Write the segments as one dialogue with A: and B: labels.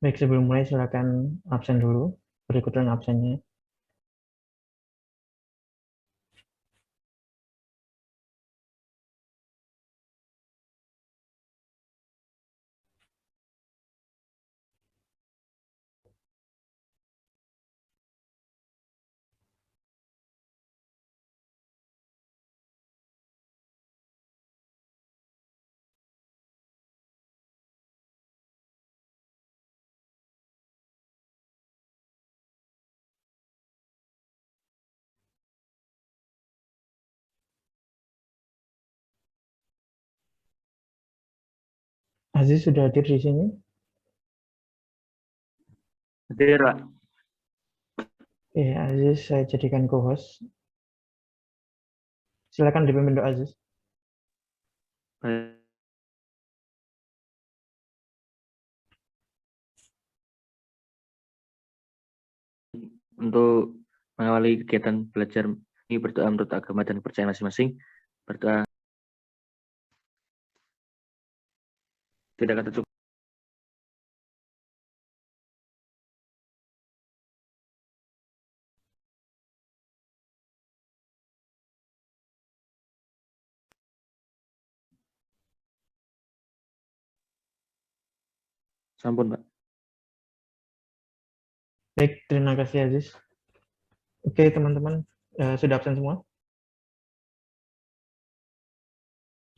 A: Baik, sebelum mulai silakan absen dulu, berikutan absennya. Aziz sudah hadir di sini.
B: Hadir, Pak.
A: Aziz saya jadikan co-host. Silakan dipimpin doa Aziz.
B: Baik. Untuk mengawali kegiatan belajar ini, berdoa menurut agama dan kepercayaan masing-masing. Berdoa tidak kata cukup. Sampun, Pak.
A: Baik, terima kasih Aziz. Oke teman-teman, sudah absen semua?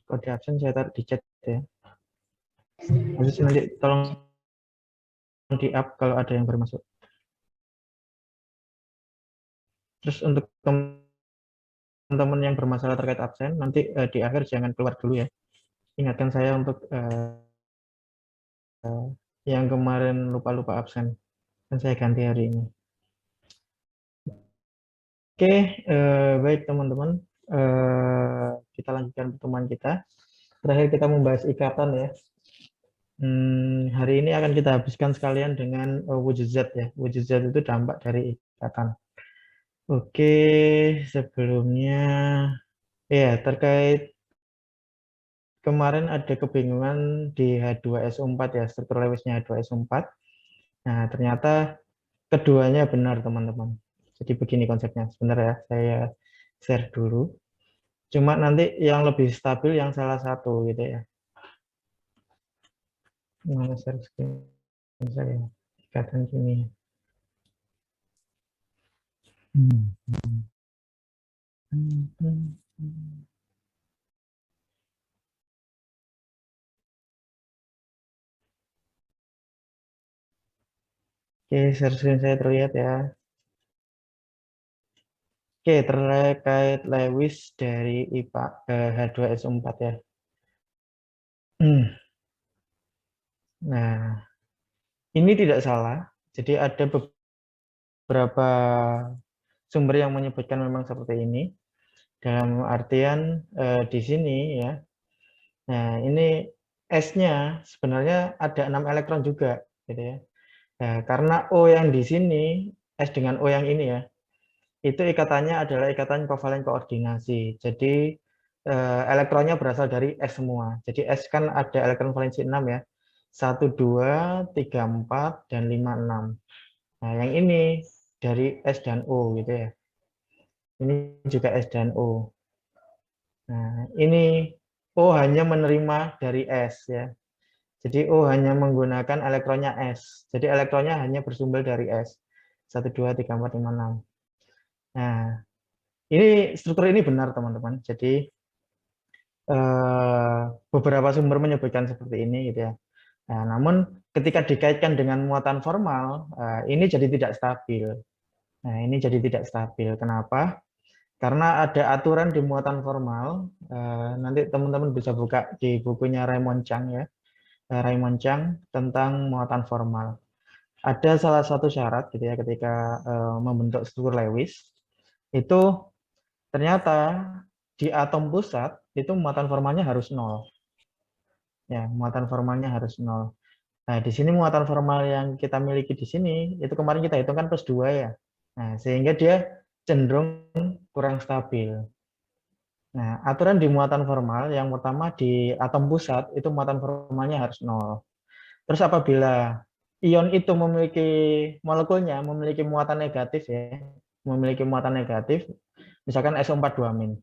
A: Kalau di absen saya taruh di chat ya. Aziz nanti tolong di up kalau ada yang bermasuk. Terus untuk teman-teman yang bermasalah terkait absen, nanti di akhir jangan keluar dulu ya. Ingatkan saya untuk yang kemarin lupa-lupa absen. Dan saya ganti hari ini. Oke, baik teman-teman. Kita lanjutkan pertemuan kita. Terakhir kita membahas ikatan ya. Hari ini akan kita habiskan sekalian dengan wujud zat ya. Wujud zat itu dampak dari ikatan. Oke, sebelumnya ya terkait kemarin ada kebingungan di H2SO4 ya, struktur Lewisnya H2SO4. Nah, ternyata keduanya benar teman-teman. Jadi begini konsepnya. Sebentar ya, saya share dulu. Cuma nanti yang lebih stabil yang salah satu gitu ya. Mana share screen saya? Ikatan kimia. Oke, share screen saya terlihat ya. Oke, terkait Lewis dari IPA H2SO4 ya. Nah, ini tidak salah. Jadi ada beberapa sumber yang menyebutkan memang seperti ini. Dalam artian di sini ya. Nah, ini S-nya sebenarnya ada 6 elektron juga gitu ya. Nah, karena O yang di sini S dengan O yang ini ya. Itu ikatannya adalah ikatan kovalen koordinasi. Jadi elektronnya berasal dari S semua. Jadi S kan ada elektron valensi 6 ya. 1, 2, 3, 4, dan 5, 6. Nah, yang ini dari S dan O gitu ya. Ini juga S dan O. Nah, ini O hanya menerima dari S ya. Jadi O hanya menggunakan elektronnya S. Jadi elektronnya hanya bersumber dari S. 1, 2, 3, 4, 5, 6. Nah, ini struktur ini benar teman-teman. Jadi beberapa sumber menyebutkan seperti ini gitu ya. Nah, namun ketika dikaitkan dengan muatan formal, ini jadi tidak stabil. Nah, ini jadi tidak stabil. Kenapa? Karena ada aturan di muatan formal. Nanti teman-teman bisa buka di bukunya Raymond Chang ya. Raymond Chang tentang muatan formal. Ada salah satu syarat gitu ya ketika membentuk struktur Lewis itu ternyata di atom pusat itu muatan formalnya harus nol. Ya, muatan formalnya harus nol. Nah, di sini muatan formal yang kita miliki di sini itu kemarin kita hitungkan plus 2 ya. Nah, sehingga dia cenderung kurang stabil. Nah, aturan di muatan formal yang pertama di atom pusat itu muatan formalnya harus nol. Terus apabila ion itu memiliki molekulnya memiliki muatan negatif ya, memiliki muatan negatif, misalkan SO4 2-.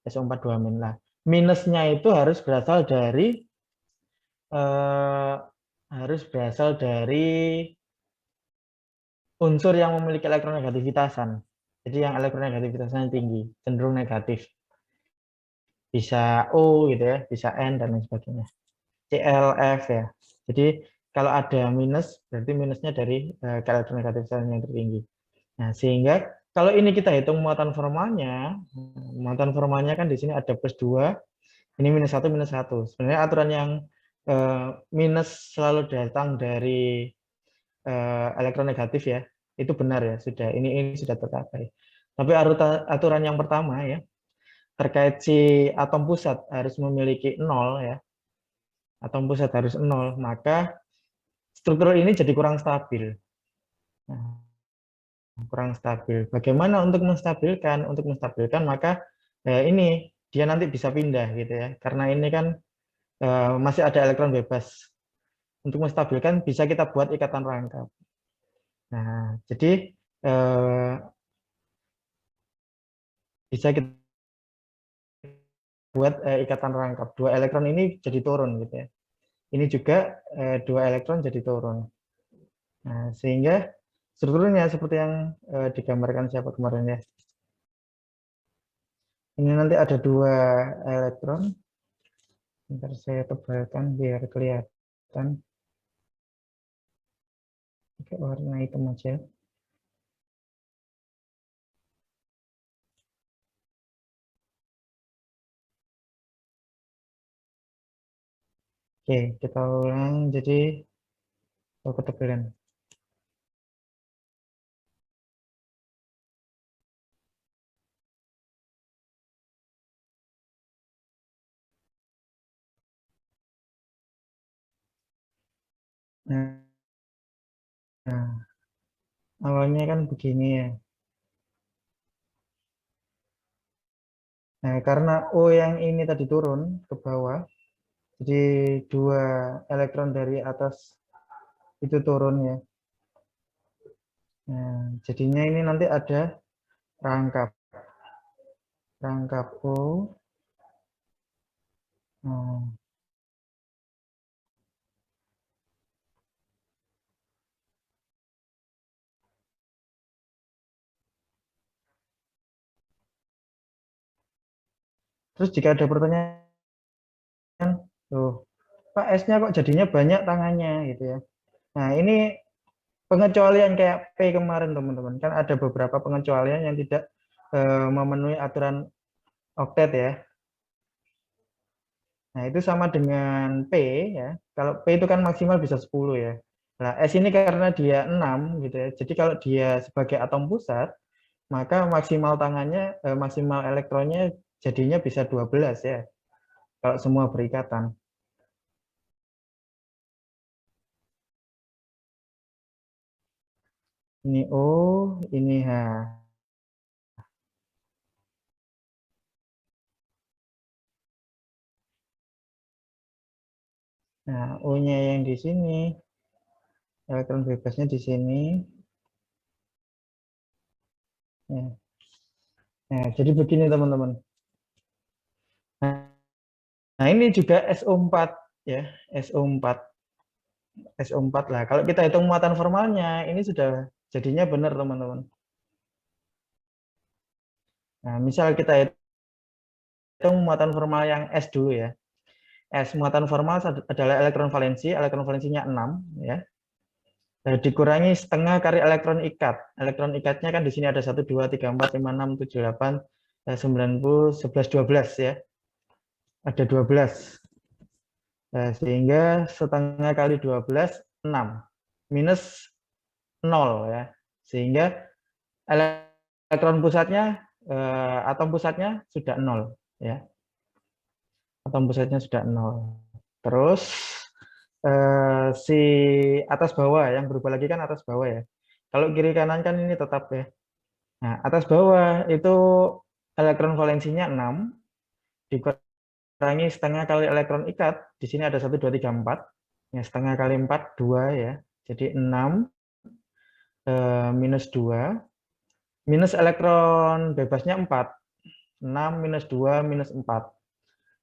A: SO4 2-. Nah, minusnya itu eh, harus berasal dari unsur yang memiliki elektronegativitasan. Jadi yang elektronegativitasannya tinggi, cenderung negatif. Bisa O gitu ya, bisa N dan lain sebagainya. CLF ya. Jadi kalau ada minus, berarti minusnya dari elektronegativitasan yang tertinggi. Nah, sehingga kalau ini kita hitung muatan formalnya kan di sini ada +2, ini -1, -1. Sebenarnya aturan yang minus selalu datang dari elektronegatif ya, itu benar ya, sudah ini sudah tercapai. Tapi aturan yang pertama ya, terkait si atom pusat harus memiliki 0 ya, atom pusat harus 0, maka struktur ini jadi kurang stabil. Nah, kurang stabil. Bagaimana untuk menstabilkan? Untuk menstabilkan maka ini dia nanti bisa pindah gitu ya, karena ini kan masih ada elektron bebas. Untuk menstabilkan bisa kita buat ikatan rangkap. Nah, jadi eh, bisa kita buat ikatan rangkap. Dua elektron ini jadi turun gitu ya. Ini juga dua elektron jadi turun. Nah, sehingga strukturnya seperti yang digambarkan siapa kemarin ya. Ini nanti ada dua elektron. Bentar saya tebalkan biar kelihatan. Pakai warna hitam aja. Oke, kita ulang. Jadi, ketebalan. Nah, awalnya kan begini ya. Nah, karena O yang ini tadi turun ke bawah, jadi dua elektron dari atas itu turun ya. Nah, jadinya ini nanti ada rangkap. Rangkap O. Nah, terus jika ada pertanyaan, loh, Pak S-nya kok jadinya banyak tangannya gitu ya. Nah, ini pengecualian kayak P kemarin teman-teman. Kan ada beberapa pengecualian yang tidak memenuhi aturan oktet ya. Nah, itu sama dengan P ya. Kalau P itu kan maksimal bisa 10 ya. Nah, S ini karena dia 6 gitu ya. Jadi kalau dia sebagai atom pusat, maka maksimal tangannya, maksimal elektronnya jadinya bisa 12 ya. Kalau semua berikatan. Ini O, ini H. Nah, O-nya yang di sini, elektron bebasnya di sini. Ya. Nah, jadi begini teman-teman. Nah, ini juga SO4 ya, SO4. SO4 lah. Kalau kita hitung muatan formalnya, ini sudah jadinya benar teman-teman. Nah, misal kita hitung muatan formal yang S dulu ya. S muatan formal adalah elektron valensinya 6 ya. Dikurangi setengah kali elektron ikat. Elektron ikatnya kan di sini ada 1, 2, 3, 4, 5, 6, 7, 8, 90, 11, 12 ya. Ada 12. Sehingga setengah kali 12, 6. Minus 0 ya. Sehingga elektron pusatnya, atom pusatnya sudah 0 ya. Atom pusatnya sudah 0. Terus si atas bawah yang berubah lagi kan atas bawah ya. Kalau kiri kanan kan ini tetap ya. Nah, atas bawah itu elektron valensinya 6 dikurangi setengah kali elektron ikat. Di sini ada 1, 2, 3, 4. Ya, setengah kali 4, 2 ya. Jadi 6 minus 2, minus elektron bebasnya 4. 6 minus 2 minus 4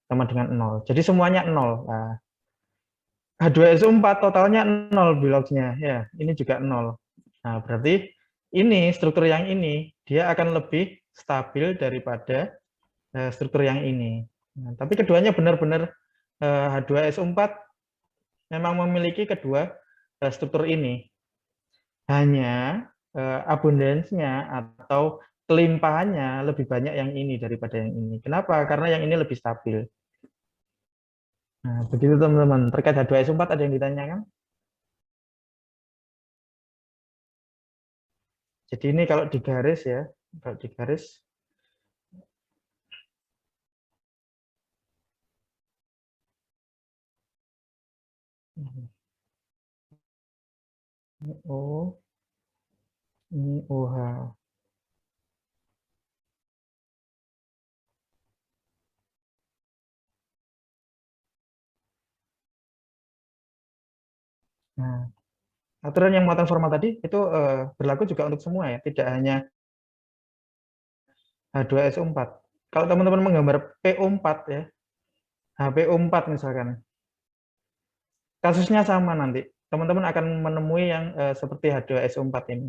A: sama dengan 0. Jadi semuanya 0. Nah, H2SO4 totalnya 0 bilognya. Ya, ini juga 0. Nah, berarti ini struktur yang ini dia akan lebih stabil daripada struktur yang ini. Nah, tapi keduanya benar-benar H2SO4 memang memiliki kedua struktur ini. Hanya abundance-nya atau kelimpahannya lebih banyak yang ini daripada yang ini. Kenapa? Karena yang ini lebih stabil. Nah, begitu teman-teman. Terkait H2SO4 ada yang ditanyakan? Jadi ini kalau digaris ya, kalau digaris ini O, ini OH. Nah, aturan yang muatan formal tadi itu berlaku juga untuk semua ya, tidak hanya H2SO4. Kalau teman-teman menggambar PO4 ya, HPO4 misalkan, kasusnya sama nanti. Teman-teman akan menemui yang seperti H2SO4 ini.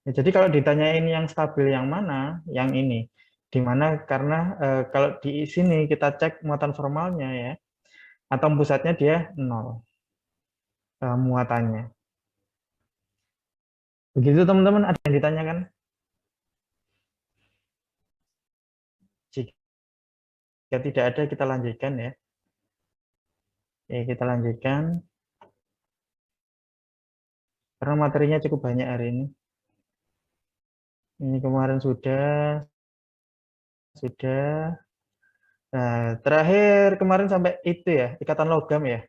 A: Ya, jadi kalau ditanyain yang stabil yang mana, yang ini. Di mana karena kalau di sini kita cek muatan formalnya ya, atom pusatnya dia 0 muatannya. Begitu teman-teman, ada yang ditanyakan? Jika tidak ada, kita lanjutkan ya. Oke, kita lanjutkan. Karena materinya cukup banyak hari ini. Ini kemarin sudah. Nah, terakhir kemarin sampai itu ya, ikatan logam ya.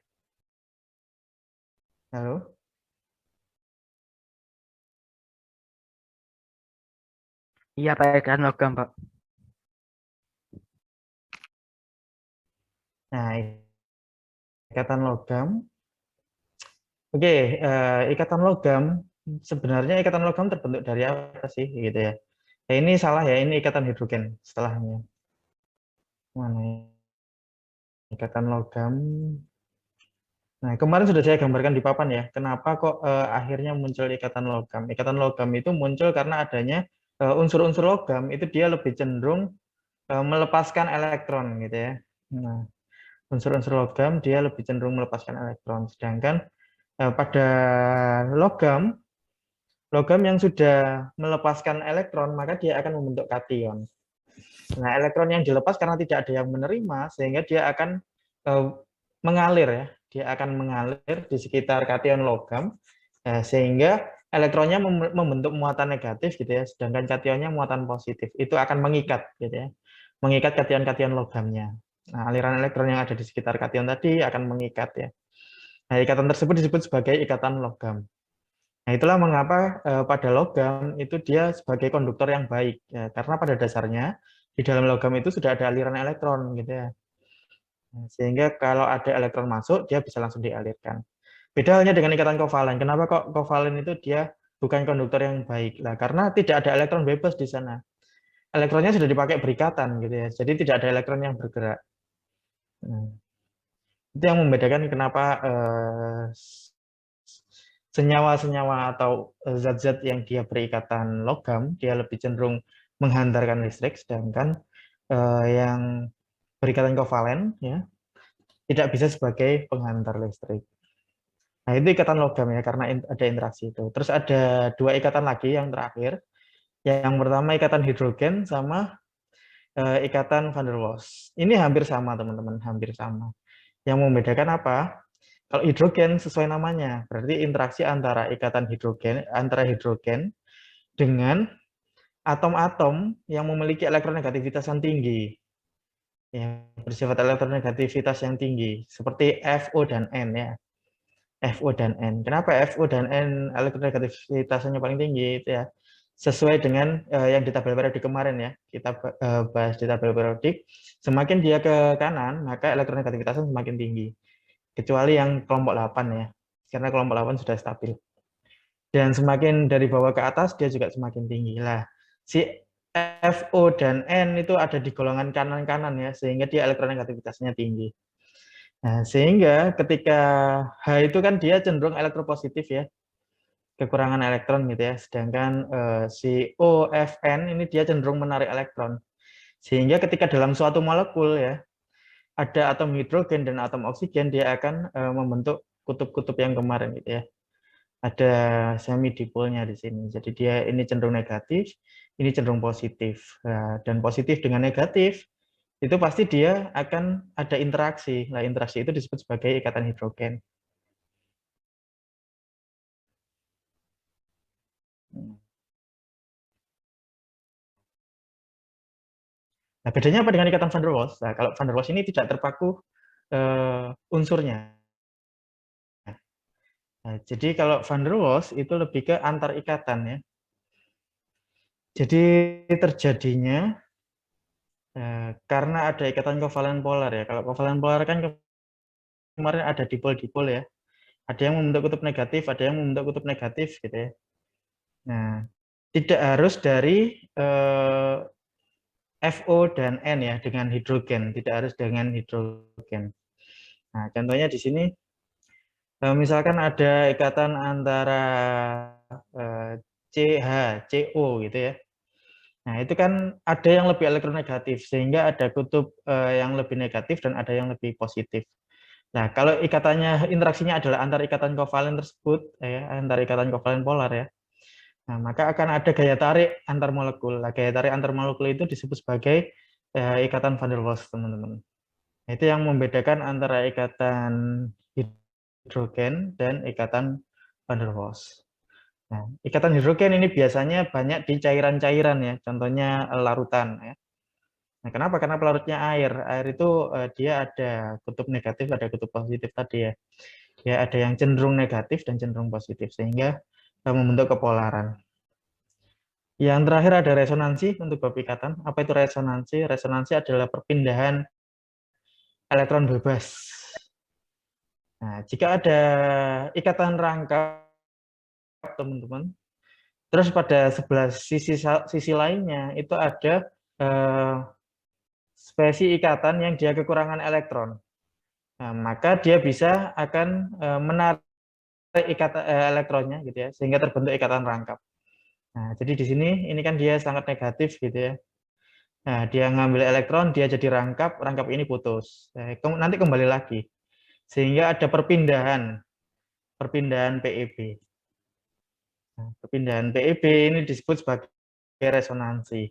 A: Halo?
B: Iya, Pak, kan logam, Pak.
A: Nah, ikatan logam. Oke, ikatan logam. Sebenarnya ikatan logam terbentuk dari apa sih gitu ya. Nah, ini salah ya, ini ikatan hidrogen setelahnya. Mana ya? Ikatan logam. Nah, kemarin sudah saya gambarkan di papan ya. Kenapa kok akhirnya muncul ikatan logam? Ikatan logam itu muncul karena adanya unsur-unsur logam itu dia lebih cenderung melepaskan elektron gitu ya. Nah, unsur-unsur logam dia lebih cenderung melepaskan elektron. Sedangkan pada logam, logam yang sudah melepaskan elektron maka dia akan membentuk kation. Nah, elektron yang dilepas karena tidak ada yang menerima sehingga dia akan mengalir ya. Dia akan mengalir di sekitar kation logam sehingga elektronnya membentuk muatan negatif gitu ya, sedangkan kationnya muatan positif. Itu akan mengikat gitu ya. Mengikat kation-kation logamnya. Nah, aliran elektron yang ada di sekitar kation tadi akan mengikat ya. Nah, ikatan tersebut disebut sebagai ikatan logam. Nah, itulah mengapa pada logam itu dia sebagai konduktor yang baik ya, karena pada dasarnya di dalam logam itu sudah ada aliran elektron gitu ya. Nah, sehingga kalau ada elektron masuk dia bisa langsung dialirkan. Beda halnya dengan ikatan kovalen. Kenapa kok kovalen itu dia bukan konduktor yang baik? Nah, karena tidak ada elektron bebas di sana. Elektronnya sudah dipakai berikatan gitu ya. Jadi tidak ada elektron yang bergerak. Nah, itu yang membedakan kenapa senyawa-senyawa atau zat-zat yang dia berikatan logam, dia lebih cenderung menghantarkan listrik, sedangkan yang berikatan kovalen ya tidak bisa sebagai penghantar listrik. Nah, itu ikatan logam ya, karena ada interaksi itu. Terus ada dua ikatan lagi yang terakhir. Yang pertama ikatan hidrogen sama ikatan van der Waals. Ini hampir sama, teman-teman, hampir sama. Yang membedakan apa? Kalau hidrogen sesuai namanya, berarti interaksi antara hidrogen dengan atom-atom yang memiliki elektronegativitas yang tinggi. Ya, bersifat elektronegativitas yang tinggi, seperti FO dan N ya. FO dan N. Kenapa FO dan N elektronegativitasnya paling tinggi itu ya? Sesuai dengan yang di tabel periodik kemarin ya. Kita bahas di tabel periodik, semakin dia ke kanan, maka elektronegativitasnya semakin tinggi. Kecuali yang kelompok 8 ya. Karena kelompok 8 sudah stabil. Dan semakin dari bawah ke atas, dia juga semakin tinggi. Lah, si FO dan N itu ada di golongan kanan-kanan ya, sehingga dia elektronegativitasnya tinggi. Nah, sehingga ketika H itu kan dia cenderung elektropositif ya, kekurangan elektron gitu ya. Sedangkan si OFN ini dia cenderung menarik elektron. Sehingga ketika dalam suatu molekul ya, ada atom hidrogen dan atom oksigen, dia akan membentuk kutub-kutub yang kemarin gitu ya. Ada semi dipolnya di sini. Jadi dia ini cenderung negatif, ini cenderung positif. Nah, dan positif dengan negatif itu pasti dia akan ada interaksi. Nah, interaksi itu disebut sebagai ikatan hidrogen. Nah, bedanya apa dengan ikatan van der Waals? Nah, kalau van der Waals ini tidak terpaku unsurnya. Nah, jadi kalau van der Waals itu lebih ke antar ikatan ya. Jadi terjadinya karena ada ikatan kovalen polar ya. Kalau kovalen polar kan kemarin ada dipol-dipol ya. Ada yang membentuk kutub negatif, ada yang membentuk kutub negatif gitu ya. Nah, tidak harus dari FO dan N ya dengan hidrogen, tidak harus dengan hidrogen. Nah, contohnya di sini misalkan ada ikatan antara CH, CO gitu ya. Nah, itu kan ada yang lebih elektronegatif sehingga ada kutub yang lebih negatif dan ada yang lebih positif. Nah, kalau ikatannya interaksinya adalah antar ikatan kovalen tersebut ya, antar ikatan kovalen polar ya. Nah, maka akan ada gaya tarik antar molekul. Nah, gaya tarik antar molekul itu disebut sebagai ikatan van der Waals, teman-teman. Nah, itu yang membedakan antara ikatan hidrogen dan ikatan van der Waals. Nah, ikatan hidrogen ini biasanya banyak di cairan-cairan ya, contohnya larutan ya. Nah, kenapa? Karena pelarutnya air. Air itu dia ada kutub negatif, ada kutub positif tadi ya. Dia ada yang cenderung negatif dan cenderung positif sehingga membentuk kepolaran. Yang terakhir ada resonansi untuk bab ikatan. Apa itu resonansi? Resonansi adalah perpindahan elektron bebas. Nah, jika ada ikatan rangkap, teman-teman, terus pada sebelah sisi lainnya itu ada spesi ikatan yang dia kekurangan elektron. Nah, maka dia bisa akan menarik ikatan elektronnya gitu ya, sehingga terbentuk ikatan rangkap. Nah, jadi di sini ini kan dia sangat negatif gitu ya. Nah, dia ngambil elektron, dia jadi rangkap, rangkap ini putus. Nanti kembali lagi. Sehingga ada perpindahan PeB. Nah, perpindahan PeB ini disebut sebagai resonansi.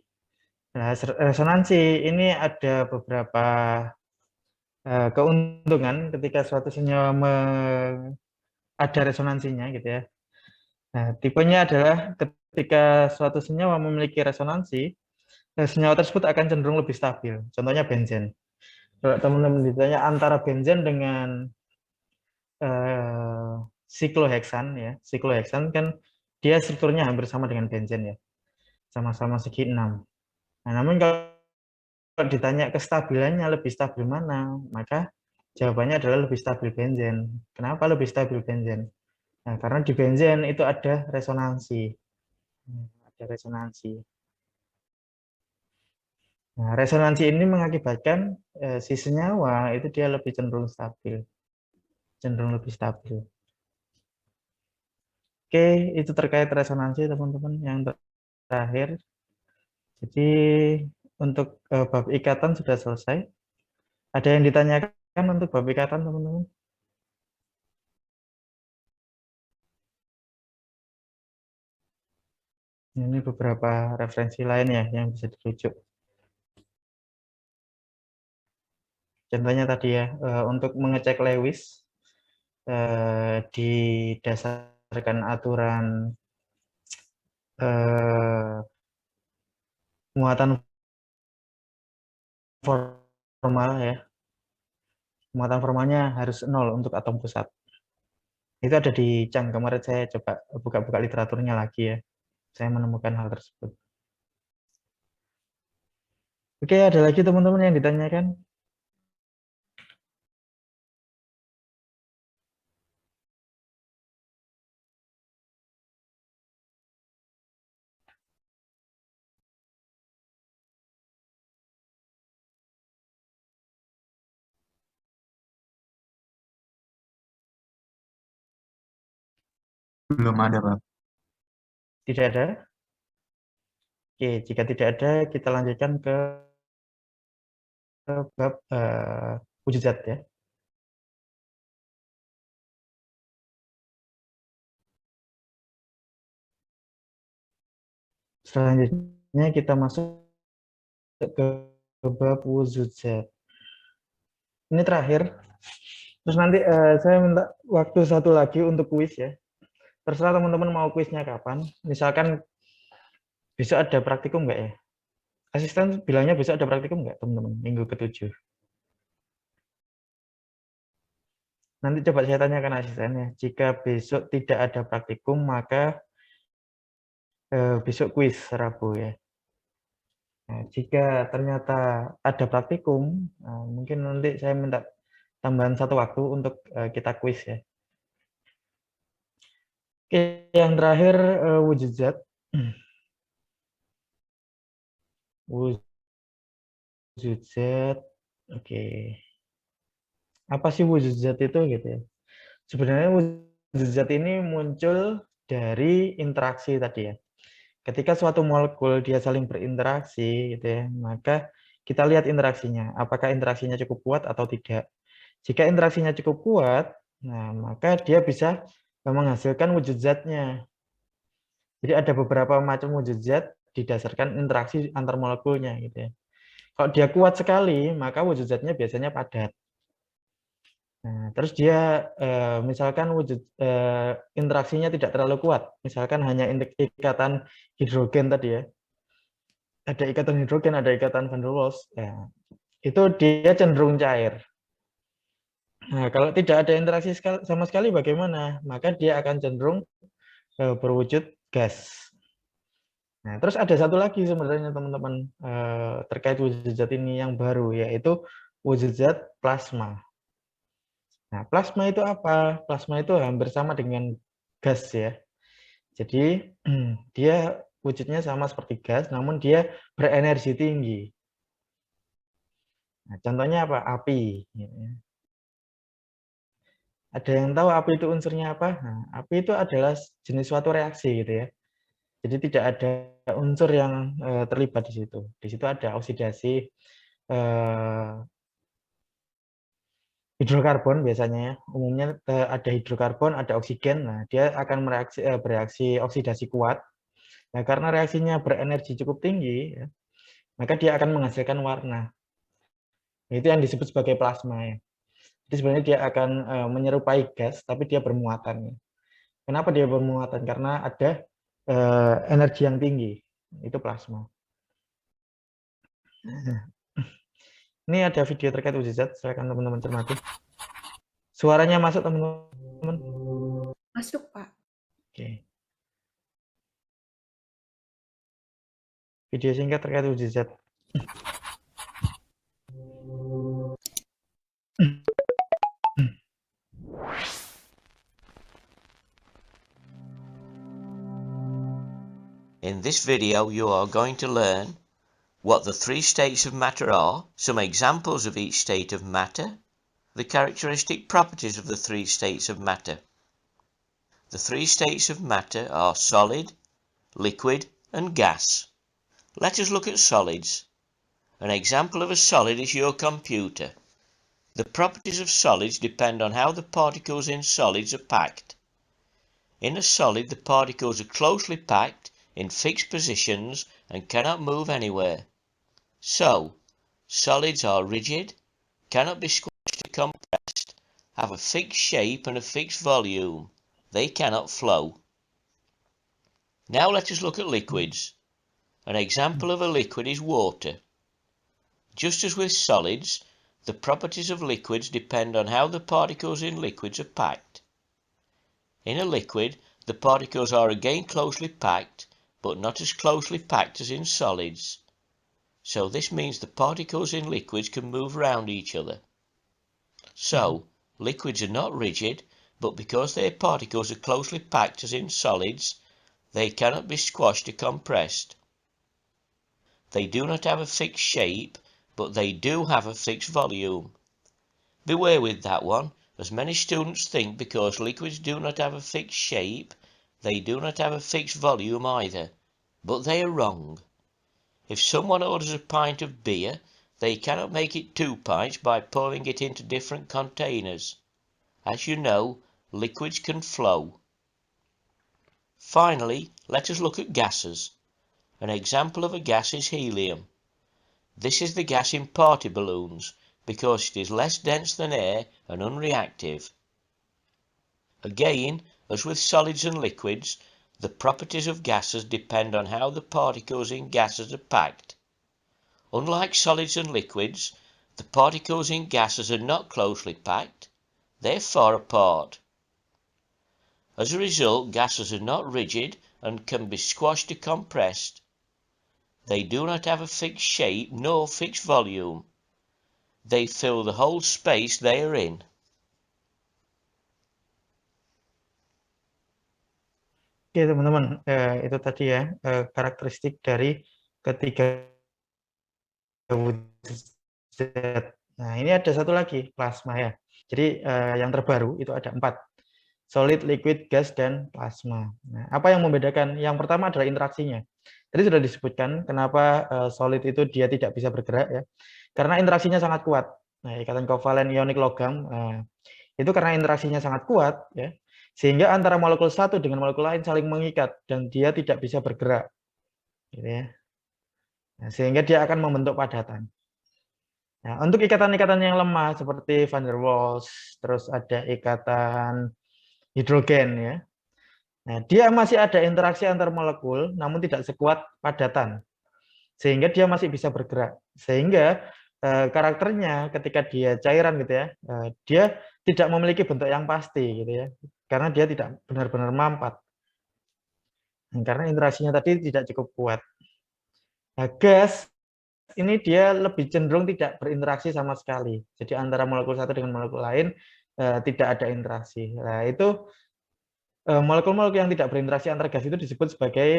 A: Nah, resonansi ini ada beberapa keuntungan ketika suatu senyawa ada resonansinya gitu ya. Nah, tipenya adalah ketika suatu senyawa memiliki resonansi, senyawa tersebut akan cenderung lebih stabil. Contohnya benzen. Kalau teman-teman ditanya antara benzen dengan sikloheksan ya, sikloheksan kan dia strukturnya hampir sama dengan benzen ya, sama-sama segi 6. Nah, namun kalau ditanya kestabilannya lebih stabil mana, maka jawabannya adalah lebih stabil benzen. Kenapa lebih stabil benzen? Nah, karena di benzen itu ada resonansi. Ada resonansi. Nah, resonansi ini mengakibatkan si senyawa itu dia lebih cenderung stabil. Cenderung lebih stabil. Oke, itu terkait resonansi teman-teman. Yang terakhir, jadi untuk bab ikatan sudah selesai. Ada yang ditanyakan untuk bab ikatan teman-teman? Ini beberapa referensi lain ya yang bisa dirujuk. Contohnya tadi ya, untuk mengecek Lewis didasarkan aturan muatan formal ya. Muatan formalnya harus 0 untuk atom pusat. Itu ada di Chang. Kemarin saya coba buka-buka literaturnya lagi ya. Saya menemukan hal tersebut. Oke, ada lagi teman-teman yang ditanyakan?
C: Belum ada, Pak.
A: Tidak ada? Oke, jika tidak ada, kita lanjutkan ke bab wujud zat ya. Selanjutnya kita masuk ke bab wujud zat. Ini terakhir. Terus nanti saya minta waktu satu lagi untuk kuis ya. Terserah teman-teman mau kuisnya kapan. Misalkan besok ada praktikum nggak ya? Asisten bilangnya besok ada praktikum nggak teman-teman? Minggu ke-7. Nanti coba saya tanyakan asistennya. Jika besok tidak ada praktikum, maka besok kuis Rabu ya. Nah, jika ternyata ada praktikum, mungkin nanti saya minta tambahan satu waktu untuk kita kuis ya. Oke, yang terakhir wujud zat. Wujud zat. Oke. Apa sih wujud zat itu gitu ya? Sebenarnya wujud zat ini muncul dari interaksi tadi ya. Ketika suatu molekul dia saling berinteraksi gitu ya, maka kita lihat interaksinya, apakah interaksinya cukup kuat atau tidak. Jika interaksinya cukup kuat, nah maka dia bisa menghasilkan wujud zatnya. Jadi ada beberapa macam wujud zat didasarkan interaksi antar molekulnya gitu ya. Kalau dia kuat sekali, maka wujud zatnya biasanya padat. Nah, terus dia misalkan wujud interaksinya tidak terlalu kuat, misalkan hanya ikatan hidrogen tadi ya. Ada ikatan hidrogen, ada ikatan van der Waals. Ya, itu dia cenderung cair. Nah, kalau tidak ada interaksi sama sekali bagaimana? Maka dia akan cenderung berwujud gas. Nah, terus ada satu lagi sebenarnya teman-teman terkait wujud zat ini yang baru, yaitu wujud zat plasma. Nah, plasma itu apa? Plasma itu hampir sama dengan gas ya. Jadi dia wujudnya sama seperti gas, namun dia berenergi tinggi. Nah, contohnya apa? Api. Ada yang tahu api itu unsurnya apa? Nah, api itu adalah jenis suatu reaksi gitu ya. Jadi tidak ada unsur yang terlibat di situ. Di situ ada oksidasi hidrokarbon biasanya ya. Umumnya ada hidrokarbon, ada oksigen. Nah, dia akan bereaksi oksidasi kuat. Nah, karena reaksinya berenergi cukup tinggi, ya, maka dia akan menghasilkan warna. Nah, itu yang disebut sebagai plasma ya. Jadi sebenarnya dia akan menyerupai gas, tapi dia bermuatan. Kenapa dia bermuatan? Karena ada energi yang tinggi, itu plasma. Ini ada video terkait wujud zat, silakan teman-teman cermati. Suaranya masuk teman-teman?
D: Masuk, Pak.
A: Oke. Video singkat terkait wujud zat.
E: In this video you are going to learn what the three states of matter are, some examples of each state of matter, the characteristic properties of the three states of matter. The three states of matter are solid, liquid and gas. Let us look at solids. An example of a solid is your computer. The properties of solids depend on how the particles in solids are packed. In a solid, the particles are closely packed in fixed positions and cannot move anywhere. So, solids are rigid, cannot be squashed or compressed, have a fixed shape and a fixed volume. They cannot flow. Now let us look at liquids. An example of a liquid is water. Just as with solids, the properties of liquids depend on how the particles in liquids are packed. In a liquid, the particles are again closely packed, but not as closely packed as in solids. So this means the particles in liquids can move around each other. So, liquids are not rigid, but because their particles are closely packed as in solids, they cannot be squashed or compressed. They do not have a fixed shape, but they do have a fixed volume. Beware with that one, as many students think because liquids do not have a fixed shape, They do not have a fixed volume either, but they are wrong. If someone orders a pint of beer, they cannot make it 2 pints by pouring it into different containers. As you know, liquids can flow. Finally, let us look at gases. An example of a gas is helium. This is the gas in party balloons because it is less dense than air and unreactive. Again, as with solids and liquids, the properties of gases depend on how the particles in gases are packed. Unlike solids and liquids, the particles in gases are not closely packed, they're far apart. As a result, gases are not rigid and can be squashed or compressed. They do not have a fixed shape nor fixed volume. They fill the whole space they are in.
A: Oke teman-teman, itu tadi ya karakteristik dari ketiga wujud zat. Nah ini ada satu lagi, plasma ya. Jadi yang terbaru itu ada 4, solid, liquid, gas, dan plasma. Nah, apa yang membedakan? Yang pertama adalah interaksinya. Tadi sudah disebutkan kenapa solid itu dia tidak bisa bergerak ya, karena interaksinya sangat kuat. Nah, ikatan kovalen ionik logam itu karena interaksinya sangat kuat ya, sehingga antara molekul satu dengan molekul lain saling mengikat dan dia tidak bisa bergerak, gitu ya. Nah, sehingga dia akan membentuk padatan. Nah, untuk ikatan-ikatan yang lemah seperti van der Waals, terus ada ikatan hidrogen ya. Nah, dia masih ada interaksi antar molekul, namun tidak sekuat padatan, sehingga dia masih bisa bergerak. Sehingga karakternya ketika dia cairan gitu ya, dia tidak memiliki bentuk yang pasti gitu ya, karena dia tidak benar-benar mampat. Karena interaksinya tadi tidak cukup kuat. Nah, gas ini dia lebih cenderung tidak berinteraksi sama sekali. Jadi antara molekul satu dengan molekul lain tidak ada interaksi. Nah, itu molekul-molekul yang tidak berinteraksi antar gas itu disebut sebagai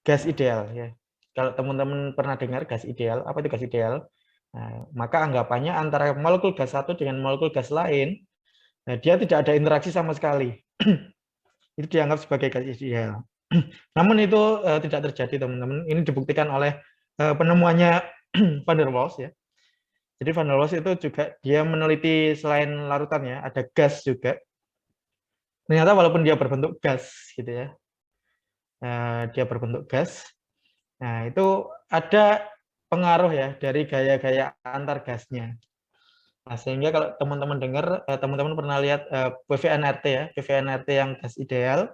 A: gas ideal ya. Kalau teman-teman pernah dengar gas ideal, apa itu gas ideal? Nah, maka anggapannya antara molekul gas satu dengan molekul gas lain, nah, dia tidak ada interaksi sama sekali. Itu dianggap sebagai gas ideal. Namun itu tidak terjadi teman-teman. Ini dibuktikan oleh penemuannya van der Waals ya. Jadi van der Waals itu juga dia meneliti selain larutan ya, ada gas juga. Ternyata walaupun dia berbentuk gas gitu ya, dia berbentuk gas. Nah itu ada pengaruh ya dari gaya-gaya antar gasnya. Nah, sehingga kalau teman-teman dengar, teman-teman pernah lihat PVNRT ya, PVNRT yang gas ideal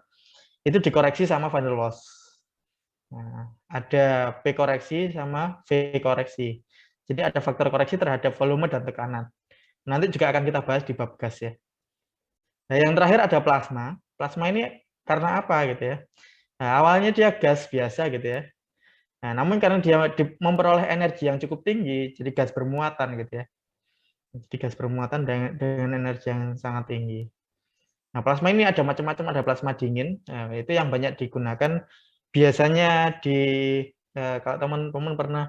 A: itu dikoreksi sama van der Waals. Nah, ada P koreksi sama V koreksi. Jadi ada faktor koreksi terhadap volume dan tekanan. Nanti juga akan kita bahas di bab gas ya. Nah, yang terakhir ada plasma. Plasma ini karena apa gitu ya? Nah, awalnya dia gas biasa gitu ya. Nah, namun karena dia memperoleh energi yang cukup tinggi, jadi gas bermuatan gitu ya. Jadi gas bermuatan dengan energi yang sangat tinggi. Nah, plasma ini ada macam-macam, ada plasma dingin. Nah, itu yang banyak digunakan biasanya di kalau teman-teman pernah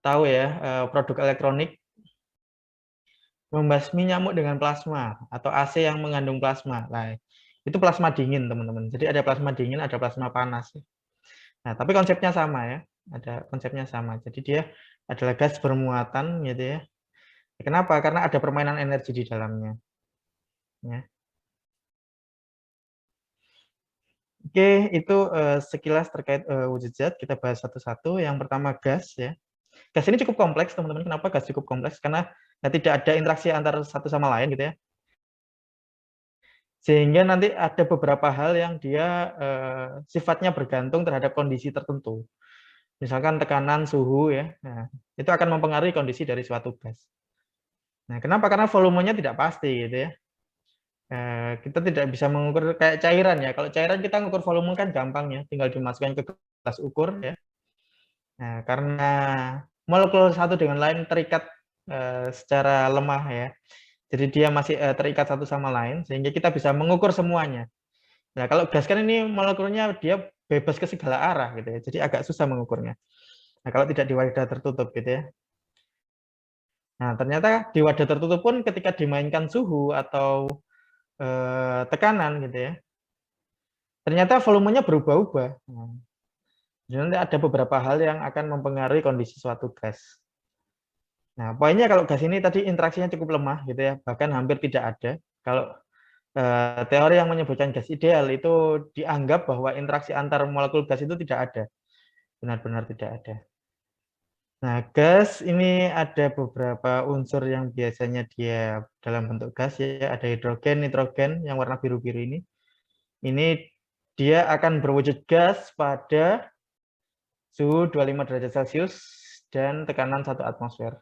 A: tahu ya, produk elektronik membasmi nyamuk dengan plasma atau AC yang mengandung plasma. Nah, itu plasma dingin, teman-teman. Jadi ada plasma dingin, ada plasma panas. Nah, tapi konsepnya sama ya. Ada konsepnya sama. Jadi dia adalah gas bermuatan gitu ya. Kenapa? Karena ada permainan energi di dalamnya. Ya. Oke, itu sekilas terkait wujud zat. Kita bahas satu-satu. Yang pertama gas ya. Gas ini cukup kompleks, teman-teman. Kenapa gas cukup kompleks? Karena tidak ada interaksi antar satu sama lain gitu ya. Sehingga nanti ada beberapa hal yang dia sifatnya bergantung terhadap kondisi tertentu. Misalkan tekanan, suhu ya. Nah, itu akan mempengaruhi kondisi dari suatu gas. Nah, kenapa? Karena volumenya tidak pasti gitu ya. Kita tidak bisa mengukur kayak cairan ya. Kalau cairan kita mengukur volume kan gampang ya, tinggal dimasukkan ke gelas ukur ya. Nah, karena molekul satu dengan lain terikat secara lemah ya. Jadi dia masih terikat satu sama lain sehingga kita bisa mengukur semuanya. Nah, kalau gas kan ini molekulnya dia bebas ke segala arah gitu ya. Jadi agak susah mengukurnya. Nah, kalau tidak di wadah tertutup gitu ya. Nah, ternyata di wadah tertutup pun ketika dimainkan suhu atau tekanan gitu ya. ternyata volumenya berubah-ubah. Nah, jadi nanti ada beberapa hal yang akan mempengaruhi kondisi suatu gas. Nah, poinnya kalau gas ini tadi interaksinya cukup lemah gitu ya, bahkan hampir tidak ada. Kalau teori yang menyebutkan gas ideal itu dianggap bahwa interaksi antar molekul gas itu tidak ada. Benar-benar tidak ada. Nah, gas ini ada beberapa unsur yang biasanya dia dalam bentuk gas ya, ada hidrogen, nitrogen yang warna biru-biru ini. Ini dia akan berwujud gas pada suhu 25 derajat Celcius dan tekanan 1 atmosfer.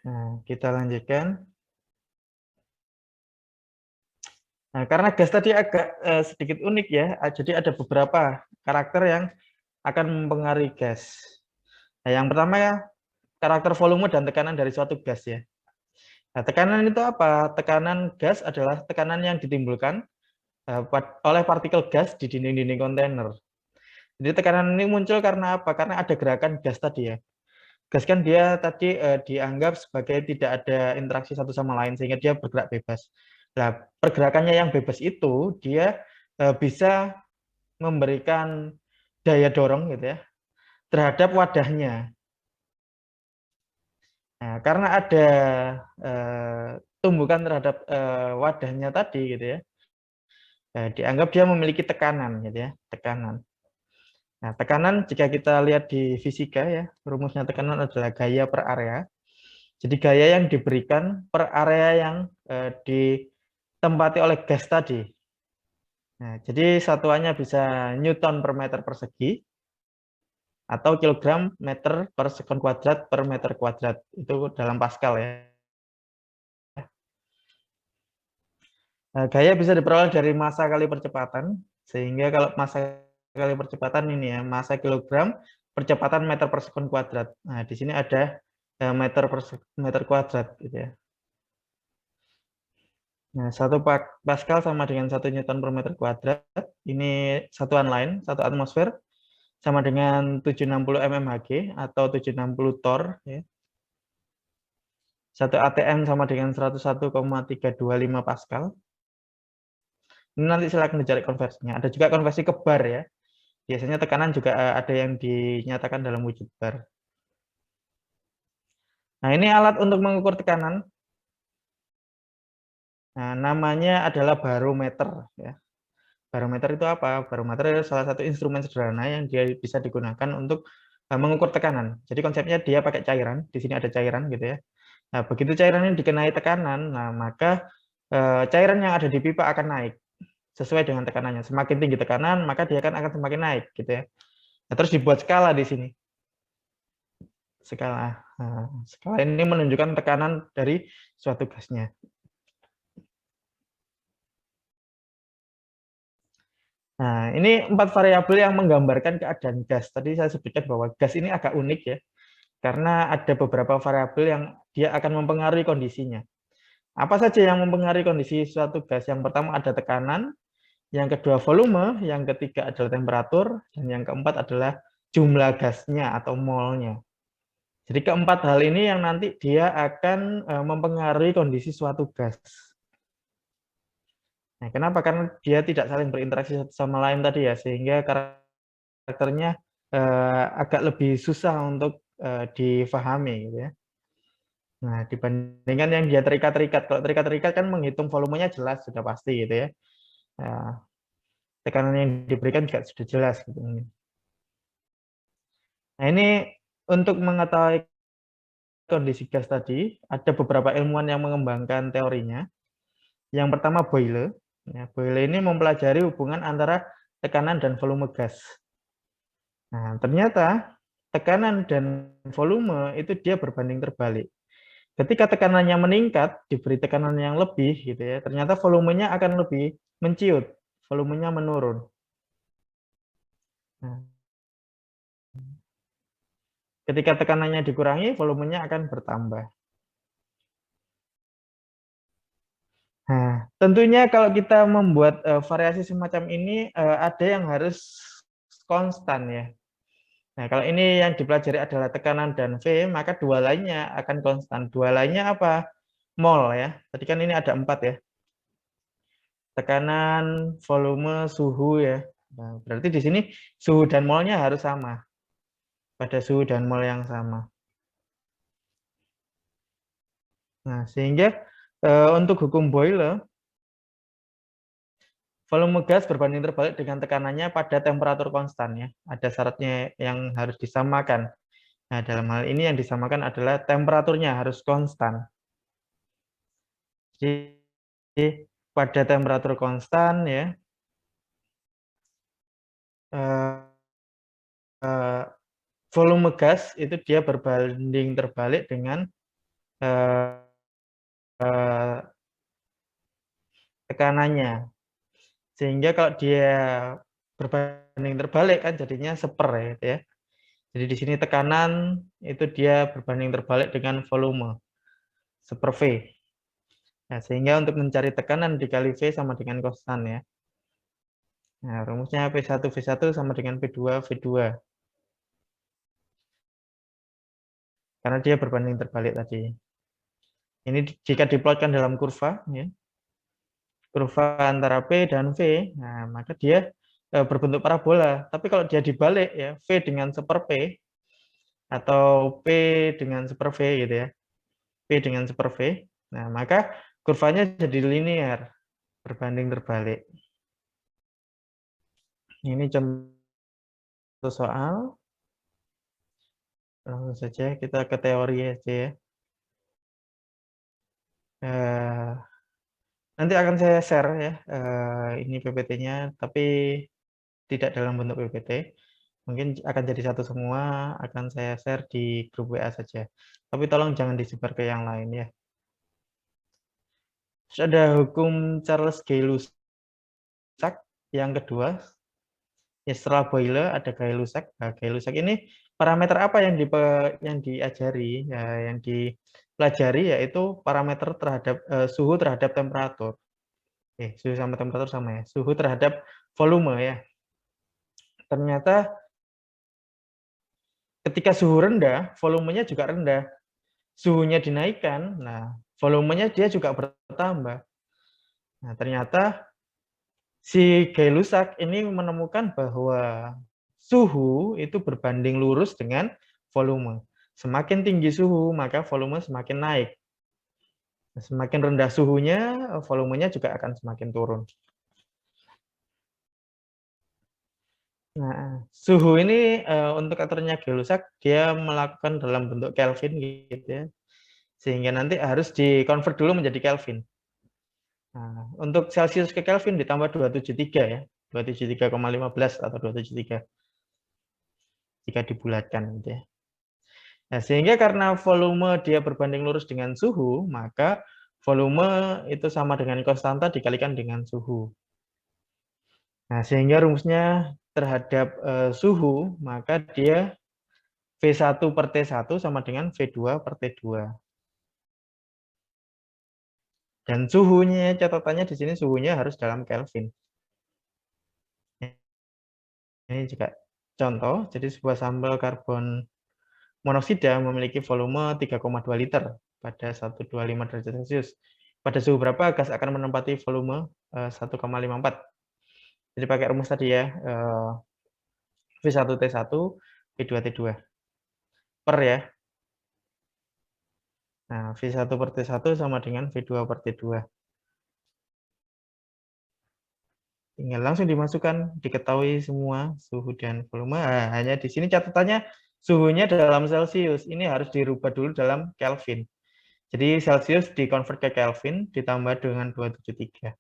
A: Nah, kita lanjutkan. Nah, karena gas tadi agak sedikit unik ya, jadi ada beberapa karakter yang akan mempengaruhi gas. Nah, yang pertama ya, karakter volume dan tekanan dari suatu gas ya. Nah, tekanan itu apa? Tekanan gas adalah tekanan yang ditimbulkan oleh partikel gas di dinding-dinding kontainer. Jadi tekanan ini muncul karena apa? Karena ada gerakan gas tadi ya. Gas kan dia tadi dianggap sebagai tidak ada interaksi satu sama lain sehingga dia bergerak bebas. Nah, pergerakannya yang bebas itu dia bisa memberikan daya dorong gitu ya terhadap wadahnya. Nah, karena ada tumbukan terhadap wadahnya tadi gitu ya. Dianggap dia memiliki tekanan gitu ya, tekanan. Nah, tekanan jika kita lihat di fisika ya, rumusnya tekanan adalah gaya per area. Jadi gaya yang diberikan per area yang ditempati oleh gas tadi. Nah, jadi satuannya bisa Newton per meter persegi atau kilogram meter per sekon kuadrat per meter kuadrat. Itu dalam Pascal ya. Nah, gaya bisa diperoleh dari massa kali percepatan, sehingga kalau massa kali percepatan ini ya, massa kilogram, percepatan meter per sekon kuadrat. Nah, di sini ada meter per meter kuadrat gitu ya. Nah, 1 Pascal sama dengan 1 Newton per meter kuadrat. Ini satuan lain, 1 atmosfer sama dengan 760 mmHg atau 760 torr ya. 1 atm sama dengan 101,325 Pascal. Ini nanti silakan dicari konversinya. Ada juga konversi ke bar ya. Biasanya tekanan juga ada yang dinyatakan dalam wujud bar. Nah, ini alat untuk mengukur tekanan. Nah, namanya adalah barometer ya. Barometer itu apa? Barometer adalah salah satu instrumen sederhana yang dia bisa digunakan untuk mengukur tekanan. Jadi konsepnya dia pakai cairan. Di sini ada cairan gitu ya. Nah, begitu cairan ini dikenai tekanan, nah maka cairan yang ada di pipa akan naik sesuai dengan tekanannya. Semakin tinggi tekanan, maka dia akan semakin naik gitu ya. Nah, terus dibuat skala di sini. Skala. Nah, skala ini menunjukkan tekanan dari suatu gasnya. Nah, ini 4 variabel yang menggambarkan keadaan gas. Tadi saya sebutkan bahwa gas ini agak unik ya, karena ada beberapa variabel yang dia akan mempengaruhi kondisinya. Apa saja yang mempengaruhi kondisi suatu gas? Yang pertama ada tekanan, yang kedua volume, yang ketiga adalah temperatur, dan yang keempat adalah jumlah gasnya atau molnya. Jadi keempat hal ini yang nanti dia akan mempengaruhi kondisi suatu gas. Nah, kenapa? Karena dia tidak saling berinteraksi satu sama lain tadi ya, sehingga karakternya agak lebih susah untuk difahami gitu ya. Nah, dibandingkan yang dia terikat-terikat. Kalau terikat-terikat kan menghitung volumenya jelas, sudah pasti gitu ya. Nah, tekanan yang diberikan juga sudah jelas gitu. Nah, ini untuk mengetahui kondisi gas tadi, ada beberapa ilmuwan yang mengembangkan teorinya. Yang pertama Boyle. Ya, Boyle ini mempelajari hubungan antara tekanan dan volume gas. Nah, ternyata tekanan dan volume itu dia berbanding terbalik. Ketika tekanannya meningkat, diberi tekanan yang lebih, gitu ya, ternyata volumenya akan lebih menciut, volumenya menurun. Nah, ketika tekanannya dikurangi, volumenya akan bertambah. Nah, tentunya kalau kita membuat variasi semacam ini, ada yang harus konstan ya. Nah, kalau ini yang dipelajari adalah tekanan dan V, maka dua lainnya akan konstan. Dua lainnya apa? Mol ya. Tadi kan ini ada 4 ya. tekanan, volume, suhu ya. Nah, berarti di sini suhu dan molnya harus sama. Pada suhu dan mol yang sama. Nah, sehingga untuk hukum Boyle, volume gas berbanding terbalik dengan tekanannya pada temperatur konstan ya. Ada syaratnya yang harus disamakan. Nah, dalam hal ini yang disamakan adalah temperaturnya harus konstan. Jadi pada temperatur konstan ya, volume gas itu dia berbanding terbalik dengan tekanannya. Sehingga kalau dia berbanding terbalik kan jadinya seper ya. Jadi di sini tekanan itu dia berbanding terbalik dengan volume seper V. Nah, sehingga untuk mencari tekanan dikali V sama dengan konstan ya. Nah, rumusnya P1 V1 sama dengan P2 V2. Karena dia berbanding terbalik tadi. Ini jika diplotkan dalam kurva ya. Kurva antara P dan V, nah maka dia berbentuk parabola. Tapi kalau dia dibalik ya, V dengan seper P atau P dengan seper V gitu ya. P dengan seper V. Nah, maka kurvanya jadi linear, berbanding terbalik. Ini contoh soal. Langsung saja kita ke teori aja ya. Nanti akan saya share ya, ini PPT-nya, tapi tidak dalam bentuk PPT. Mungkin akan jadi satu semua, akan saya share di grup WA saja. Tapi tolong jangan disebar ke yang lain ya. Terus ada hukum Charles Gay-Lussac yang kedua. Ya, setelah Boyle ada Gay-Lussac. Nah, Gay-Lussac ini parameter apa yang diajari, ya, yang dipelajari yaitu parameter terhadap suhu terhadap temperatur. Suhu sama temperatur sama ya. Suhu terhadap volume ya. Ternyata ketika suhu rendah, volumenya juga rendah. Suhunya dinaikkan, nah volumenya dia juga bertambah. Nah, ternyata si Gay-Lussac ini menemukan bahwa suhu itu berbanding lurus dengan volume. Semakin tinggi suhu, maka volume semakin naik. Semakin rendah suhunya, volumenya juga akan semakin turun. Nah, suhu ini untuk aturnya Gay-Lussac dia melakukan dalam bentuk Kelvin gitu ya. Sehingga nanti harus dikonvert dulu menjadi Kelvin. Nah, untuk Celsius ke Kelvin ditambah 273 ya. 273,15 atau 273 jika dibulatkan gitu ya. Nah, sehingga karena volume dia berbanding lurus dengan suhu, maka volume itu sama dengan konstanta dikalikan dengan suhu. Nah, sehingga rumusnya terhadap suhu, maka dia V1 per T1 sama dengan V2 per T2. Dan suhunya, catatannya di sini suhunya harus dalam Kelvin. Ini juga contoh, jadi sebuah sampel karbon monoksida memiliki volume 3,2 liter pada 125 derajat Celcius. Pada suhu berapa gas akan menempati volume 1,54. Jadi pakai rumus tadi ya, V1T1, V2T2 per ya. Nah, V1 per T1 sama dengan V2 per T2. Tinggal langsung dimasukkan, diketahui semua suhu dan volume. Nah, hanya di sini catatannya suhunya dalam Celcius. Ini harus dirubah dulu dalam Kelvin. Jadi Celcius dikonvert ke Kelvin ditambah dengan 273.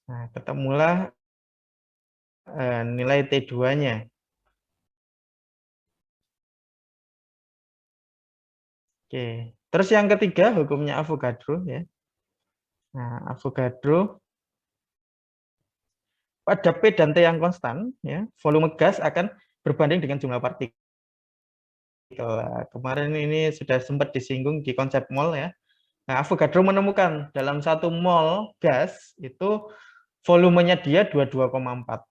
A: Nah, ketemulah nilai T2-nya. Oke. Terus yang ketiga hukumnya Avogadro ya. Nah, Avogadro pada P dan T yang konstan ya, volume gas akan berbanding dengan jumlah partikel. Kemarin ini sudah sempat disinggung di konsep mol ya. Nah, Avogadro menemukan dalam 1 mol gas itu volumenya dia 22,4.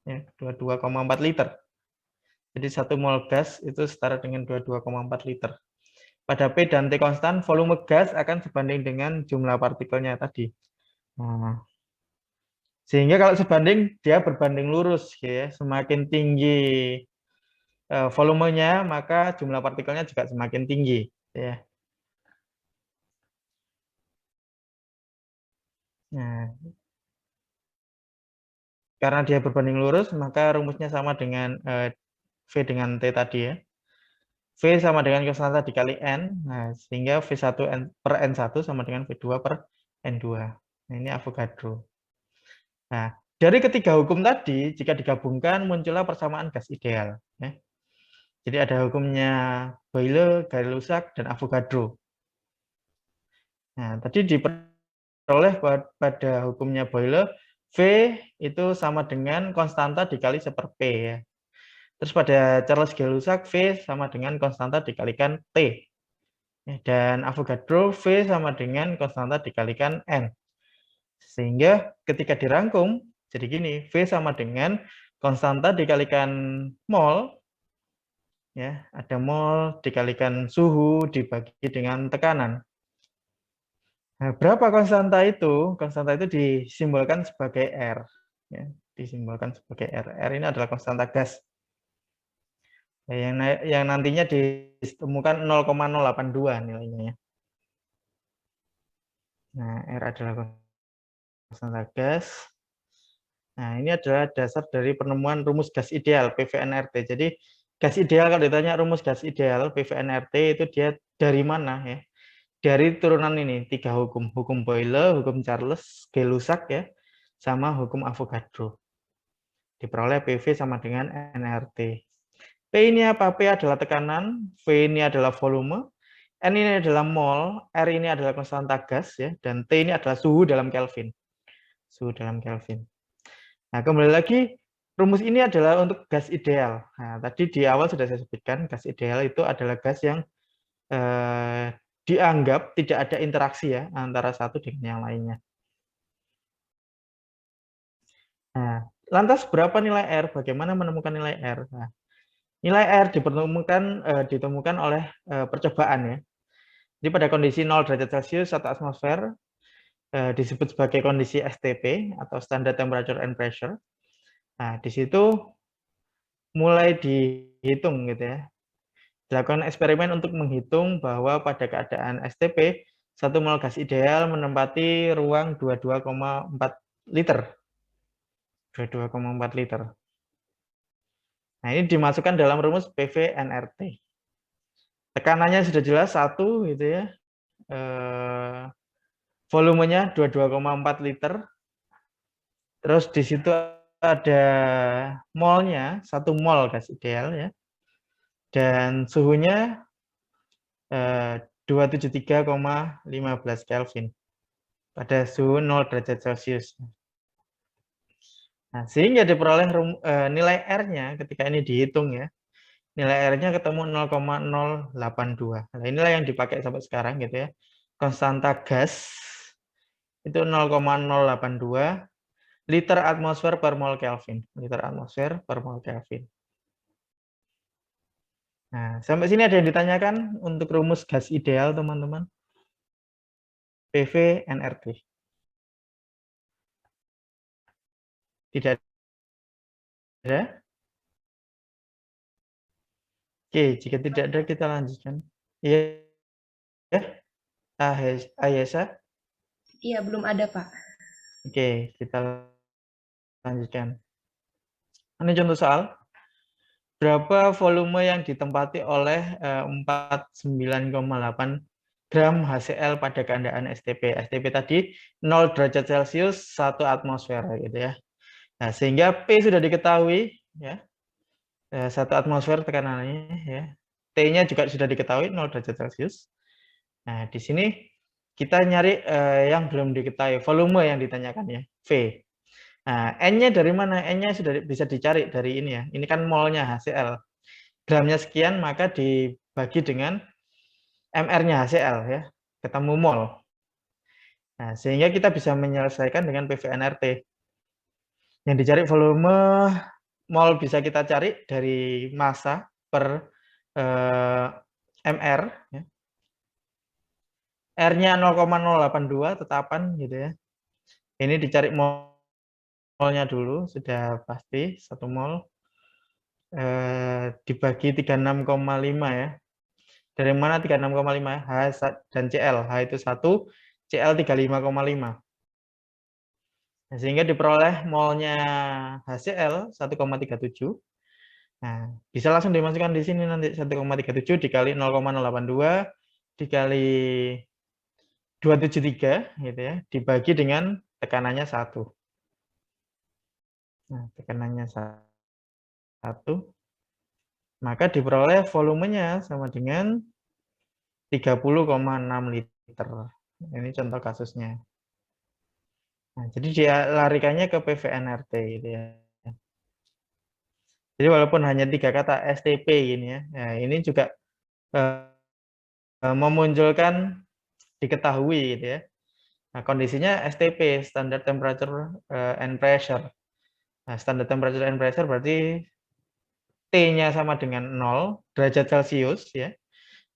A: Ya, 22,4 liter. Jadi 1 mol gas itu setara dengan 22,4 liter. pada P dan T konstan, volume gas akan sebanding dengan jumlah partikelnya tadi. Nah, sehingga kalau sebanding, dia berbanding lurus, ya. Semakin tinggi volumenya, maka jumlah partikelnya juga semakin tinggi, ya. Nah, karena dia berbanding lurus, maka rumusnya sama dengan V dengan T tadi, ya. V sama dengan konstanta dikali N, nah, sehingga V1 per N1 sama dengan V2 per N2. Nah, ini Avogadro. Nah, dari ketiga hukum tadi, jika digabungkan, muncullah persamaan gas ideal. Ya. Jadi ada hukumnya Boyle, Gay-Lussac, dan Avogadro. Nah, tadi diperoleh pada hukumnya Boyle, V itu sama dengan konstanta dikali 1/P. Ya. Terus pada Charles Gay-Lussac, V sama dengan konstanta dikalikan T. Dan Avogadro, V sama dengan konstanta dikalikan N. Sehingga ketika dirangkum, jadi gini, V sama dengan konstanta dikalikan mol, ya, ada mol dikalikan suhu dibagi dengan tekanan. Nah, berapa konstanta itu? Konstanta itu disimbolkan sebagai R. Ya, disimbolkan sebagai R. R ini adalah konstanta gas. Yang nantinya ditemukan 0,082 nilainya. Nah, R adalah konstanta gas. Nah, ini adalah dasar dari penemuan rumus gas ideal, PVNRT. Jadi, gas ideal, kalau ditanya rumus gas ideal, PVNRT, itu dia dari mana, ya? Dari turunan ini, 3 hukum. Hukum Boyle, hukum Charles, Gay-Lussac, ya, sama hukum Avogadro. Diperoleh PV sama dengan NRT. P ini apa? P adalah tekanan, V ini adalah volume, N ini adalah mol, R ini adalah konstanta gas, ya, dan T ini adalah suhu dalam Kelvin. Suhu dalam Kelvin. Nah, kembali lagi, rumus ini adalah untuk gas ideal. Nah, tadi di awal sudah saya sebutkan, gas ideal itu adalah gas yang dianggap tidak ada interaksi, ya, antara satu dengan yang lainnya. Nah, lantas berapa nilai R? Bagaimana menemukan nilai R? Nah, nilai R ditemukan oleh percobaan, ya. Jadi pada kondisi 0 derajat Celcius 1 atmosfer disebut sebagai kondisi STP atau Standard Temperature and Pressure. Nah, di situ mulai dihitung, gitu, ya. Dilakukan eksperimen untuk menghitung bahwa pada keadaan STP, 1 mol gas ideal menempati ruang 22,4 liter. 22,4 liter. Nah, ini dimasukkan dalam rumus PV-NRT. Tekanannya sudah jelas 1, gitu, ya. Volumenya 22,4 liter. Terus di situ ada molnya, 1 mol gas ideal, ya. Dan suhunya 273,15 Kelvin pada suhu 0 derajat Celcius. Nah, sehingga diperoleh nilai R-nya ketika ini dihitung, ya. Nilai R-nya ketemu 0,082. Nah, inilah yang dipakai sampai sekarang, gitu, ya. Konstanta gas itu 0,082 liter atmosfer per mol Kelvin. Liter atmosfer per mol Kelvin. Nah, sampai sini ada yang ditanyakan untuk rumus gas ideal, teman-teman? PV-NRT. Tidak ada? Oke, jika tidak ada kita lanjutkan. Iya, ya, Ayesa.
D: Iya, belum ada, Pak.
A: Oke, kita lanjutkan. Ini contoh soal. Berapa volume yang ditempati oleh 49,8 gram HCl pada keadaan STP? STP tadi 0 derajat Celcius 1 atmosfer, gitu, ya. Nah, sehingga P sudah diketahui, ya. 1 atmosfer tekanannya, ya. T-nya juga sudah diketahui 0 derajat Celcius. Nah, di sini kita nyari yang belum diketahui, volume yang ditanyakan, ya, V. Nah, N-nya dari mana? N-nya sudah bisa dicari dari ini, ya. Ini kan molnya HCl. Gramnya sekian, maka dibagi dengan MR-nya HCl, ya. Ketemu mol. Nah, sehingga kita bisa menyelesaikan dengan PVNRT. Yang dicari volume mol bisa kita cari dari massa per MR, ya. R-nya 0,082 tetapan gitu ya. Ini dicari molnya dulu, sudah pasti 1 mol. Dibagi 36,5 ya. Dari mana 36,5? H dan CL. H itu 1, CL 35,5. Nah, sehingga diperoleh molnya HCl 1,37. Nah, bisa langsung dimasukkan di sini nanti 1,37 dikali 0,082 dikali 273 gitu ya, dibagi dengan tekanannya 1. Nah, tekanannya 1, maka diperoleh volumenya sama dengan 30,6 liter. Ini contoh kasusnya. Nah, jadi dia larikannya ke PVNRT gitu ya. Jadi walaupun hanya 3 kata STP ini ya, nah ini juga memunculkan diketahui gitu ya. Nah, kondisinya STP, standard temperature and pressure. Nah, standard temperature and pressure berarti T-nya sama dengan 0 derajat Celcius ya.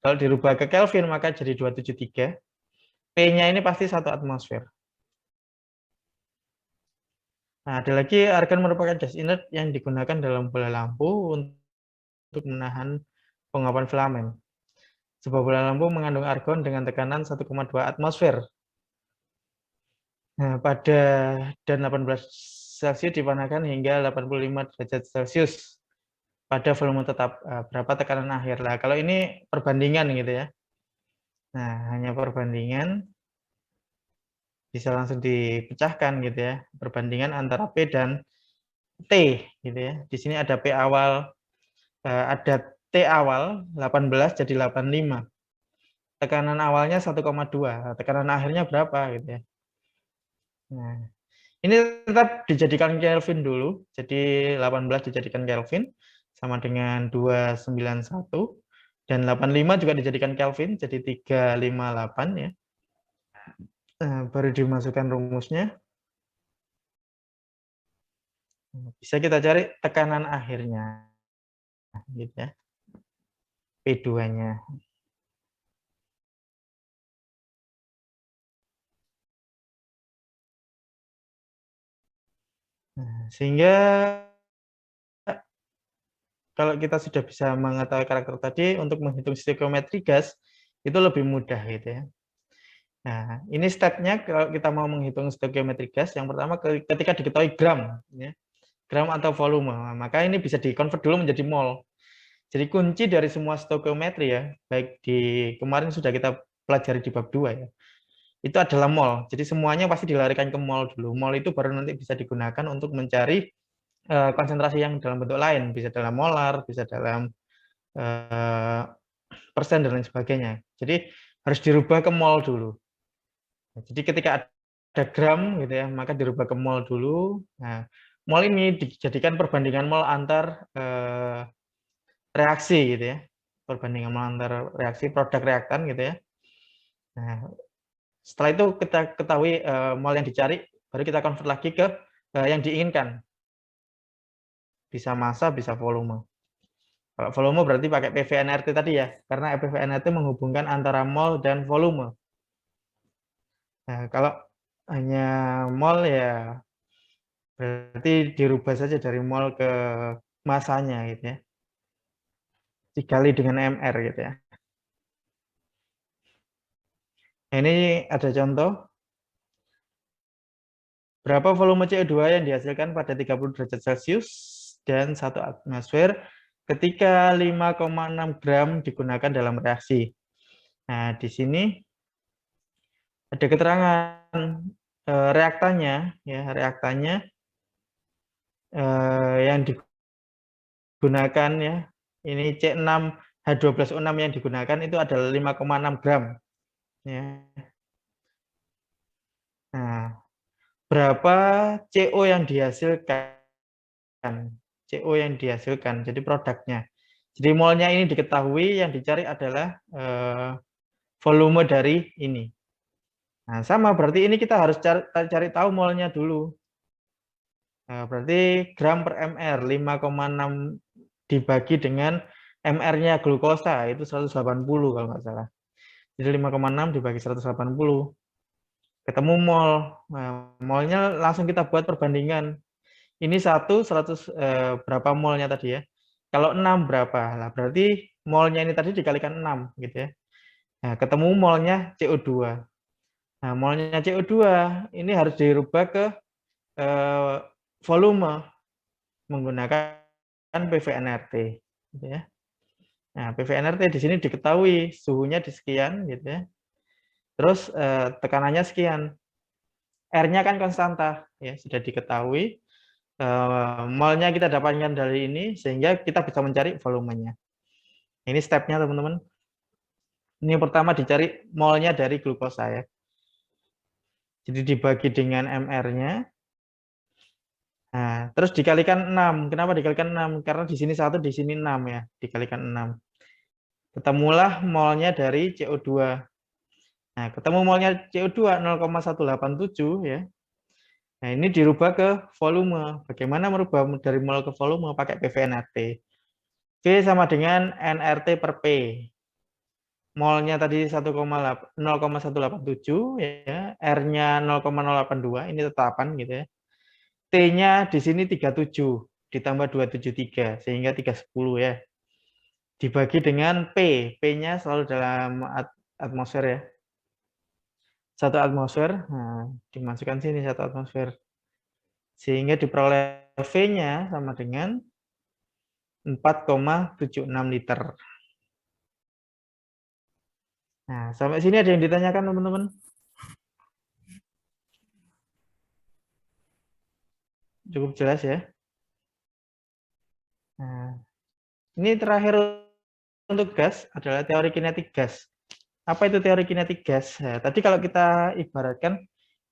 A: Kalau dirubah ke Kelvin maka jadi 273. P-nya ini pasti 1 atmosfer. Nah, ada lagi argon merupakan gas inert yang digunakan dalam bola lampu untuk menahan penguapan filamen. Sebuah bola lampu mengandung argon dengan tekanan 1,2 atmosfer. Nah, pada dan 18 Celcius dipanaskan hingga 85 derajat Celcius pada volume tetap. Berapa tekanan akhir? Nah, kalau ini perbandingan gitu ya. Nah, hanya perbandingan bisa langsung dipecahkan gitu ya. Perbandingan antara P dan T gitu ya. Di sini ada P awal, ada T awal 18 jadi 85. Tekanan awalnya 1,2. Tekanan akhirnya berapa gitu ya. Nah, ini tetap dijadikan Kelvin dulu. Jadi 18 dijadikan Kelvin sama dengan 291 dan 85 juga dijadikan Kelvin jadi 358 ya. Baru dimasukkan rumusnya. Bisa kita cari tekanan akhirnya gitu ya. P2-nya. Nah, sehingga kalau kita sudah bisa mengetahui karakter tadi, untuk menghitung stoikiometri gas itu lebih mudah gitu ya. Nah, ini stepnya kalau kita mau menghitung stoikiometri gas, yang pertama ketika diketahui gram, ya, gram atau volume, maka ini bisa dikonvert dulu menjadi mol. Jadi kunci dari semua stoikiometri ya, baik di kemarin sudah kita pelajari di bab 2 ya, itu adalah mol. Jadi semuanya pasti dilarikan ke mol dulu. Mol itu baru nanti bisa digunakan untuk mencari konsentrasi yang dalam bentuk lain, bisa dalam molar, bisa dalam persen dan lain sebagainya. Jadi harus dirubah ke mol dulu. Jadi ketika ada gram gitu ya, maka dirubah ke mol dulu. Nah, mol ini dijadikan perbandingan mol antar reaksi gitu ya. Perbandingan mol antar reaksi produk reaktan gitu ya. Nah, setelah itu kita ketahui mol yang dicari, baru kita convert lagi ke yang diinginkan. Bisa massa, bisa volume. Kalau volume berarti pakai PVNRT tadi ya, karena PVNRT menghubungkan antara mol dan volume. Nah, kalau hanya mol ya berarti dirubah saja dari mol ke masanya gitu ya. Dikali dengan MR gitu ya. Nah, ini ada contoh. Berapa volume CO2 yang dihasilkan pada 30 derajat Celcius dan 1 atmosfer ketika 5,6 gram digunakan dalam reaksi. Nah, di sini ada keterangan reaktannya ya, reaktannya yang digunakan ya. Ini C6H12O6 yang digunakan itu adalah 5,6 gram ya. Nah, berapa CO yang dihasilkan? CO yang dihasilkan, jadi produknya. Jadi molnya ini diketahui, yang dicari adalah volume dari ini. Nah, sama berarti ini kita harus cari tahu molnya dulu. Nah, berarti gram per mr 5,6 dibagi dengan mr-nya glukosa itu 180 kalau nggak salah. Jadi 5,6 dibagi 180. Ketemu mol. Nah, molnya langsung kita buat perbandingan. Ini 100 berapa molnya tadi ya? Kalau 6 berapa? Lah berarti molnya ini tadi dikalikan 6 gitu ya. Nah, ketemu molnya CO2. Nah, molnya CO2 ini harus dirubah ke volume menggunakan PV-nRT gitu ya. Nah, PV-nRT di sini diketahui suhunya di sekian gitu ya. Terus tekanannya sekian. R-nya kan konstanta ya, sudah diketahui. Molnya kita dapatkan dari ini sehingga kita bisa mencari volumenya. Ini stepnya teman-teman. Ini yang pertama dicari molnya dari glukosa ya. Jadi dibagi dengan MR-nya. Nah, terus dikalikan 6. Kenapa dikalikan 6? Karena di sini 1, di sini 6 ya. Dikalikan 6. Ketemulah molnya dari CO2. Nah, ketemu molnya CO2 0,187 ya. Nah, ini dirubah ke volume. Bagaimana merubah dari mol ke volume? Pakai PV-nRT. V sama dengan nRT per P. Molnya tadi 0,187 ya, R-nya 0,082, ini tetapan gitu ya. T-nya di sini 37 ditambah 273 sehingga 310 ya. Dibagi dengan P. P-nya selalu dalam atmosfer ya. 1 atmosfer, nah, dimasukkan sini 1 atmosfer. Sehingga diperoleh V-nya sama dengan 4,76 liter. Nah, sampai sini ada yang ditanyakan teman-teman? Cukup jelas ya. Nah, ini terakhir untuk gas adalah teori kinetik gas. Apa itu teori kinetik gas? Nah, tadi kalau kita ibaratkan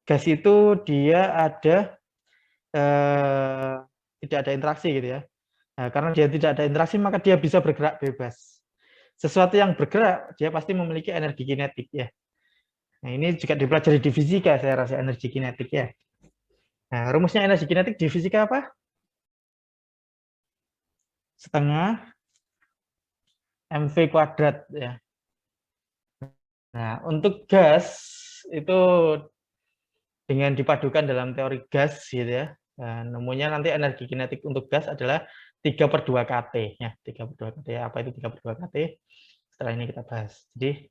A: gas itu dia ada tidak ada interaksi gitu ya. Nah, karena dia tidak ada interaksi maka dia bisa bergerak bebas. Sesuatu yang bergerak dia pasti memiliki energi kinetik ya. Nah, ini juga dipelajari di fisika saya rasa energi kinetik ya. Nah, rumusnya energi kinetik di fisika apa? Setengah mv kuadrat ya. Nah, untuk gas itu dengan dipadukan dalam teori gas gitu ya. Nah, nemunya nanti energi kinetik untuk gas adalah 3/2 kT ya. 3/2 kT. Apa itu 3/2 kT? Setelah ini kita bahas. Jadi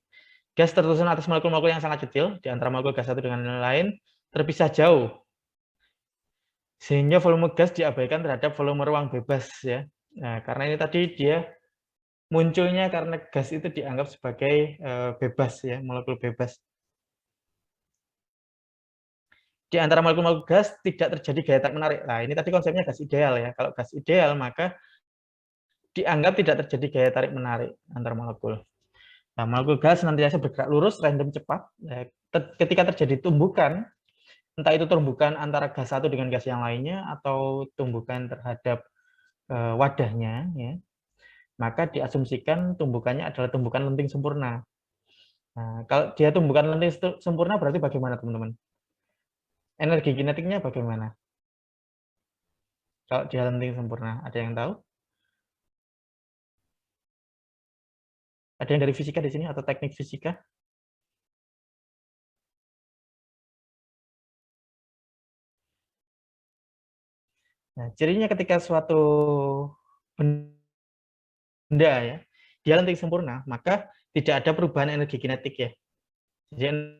A: gas tersusun atas molekul-molekul yang sangat kecil di antara molekul gas satu dengan yang lain terpisah jauh. Sehingga volume gas diabaikan terhadap volume ruang bebas ya. Nah, karena ini tadi dia munculnya karena gas itu dianggap sebagai bebas ya, molekul bebas. Di antara molekul-molekul gas tidak terjadi gaya tarik menarik. Nah, ini tadi konsepnya gas ideal ya. Kalau gas ideal maka dianggap tidak terjadi gaya tarik menarik antar molekul. Nah, molekul gas nantinya bergerak lurus, random cepat. Ketika terjadi tumbukan, entah itu tumbukan antara gas satu dengan gas yang lainnya atau tumbukan terhadap wadahnya, ya, maka diasumsikan tumbukannya adalah tumbukan lenting sempurna. Nah, kalau dia tumbukan lenting sempurna berarti bagaimana teman-teman? Energi kinetiknya bagaimana? Kalau dia lenting sempurna, ada yang tahu? Ada yang dari fisika di sini atau teknik fisika? Nah, cirinya ketika suatu benda ya, dia lenting sempurna, maka tidak ada perubahan energi kinetik ya. Jadi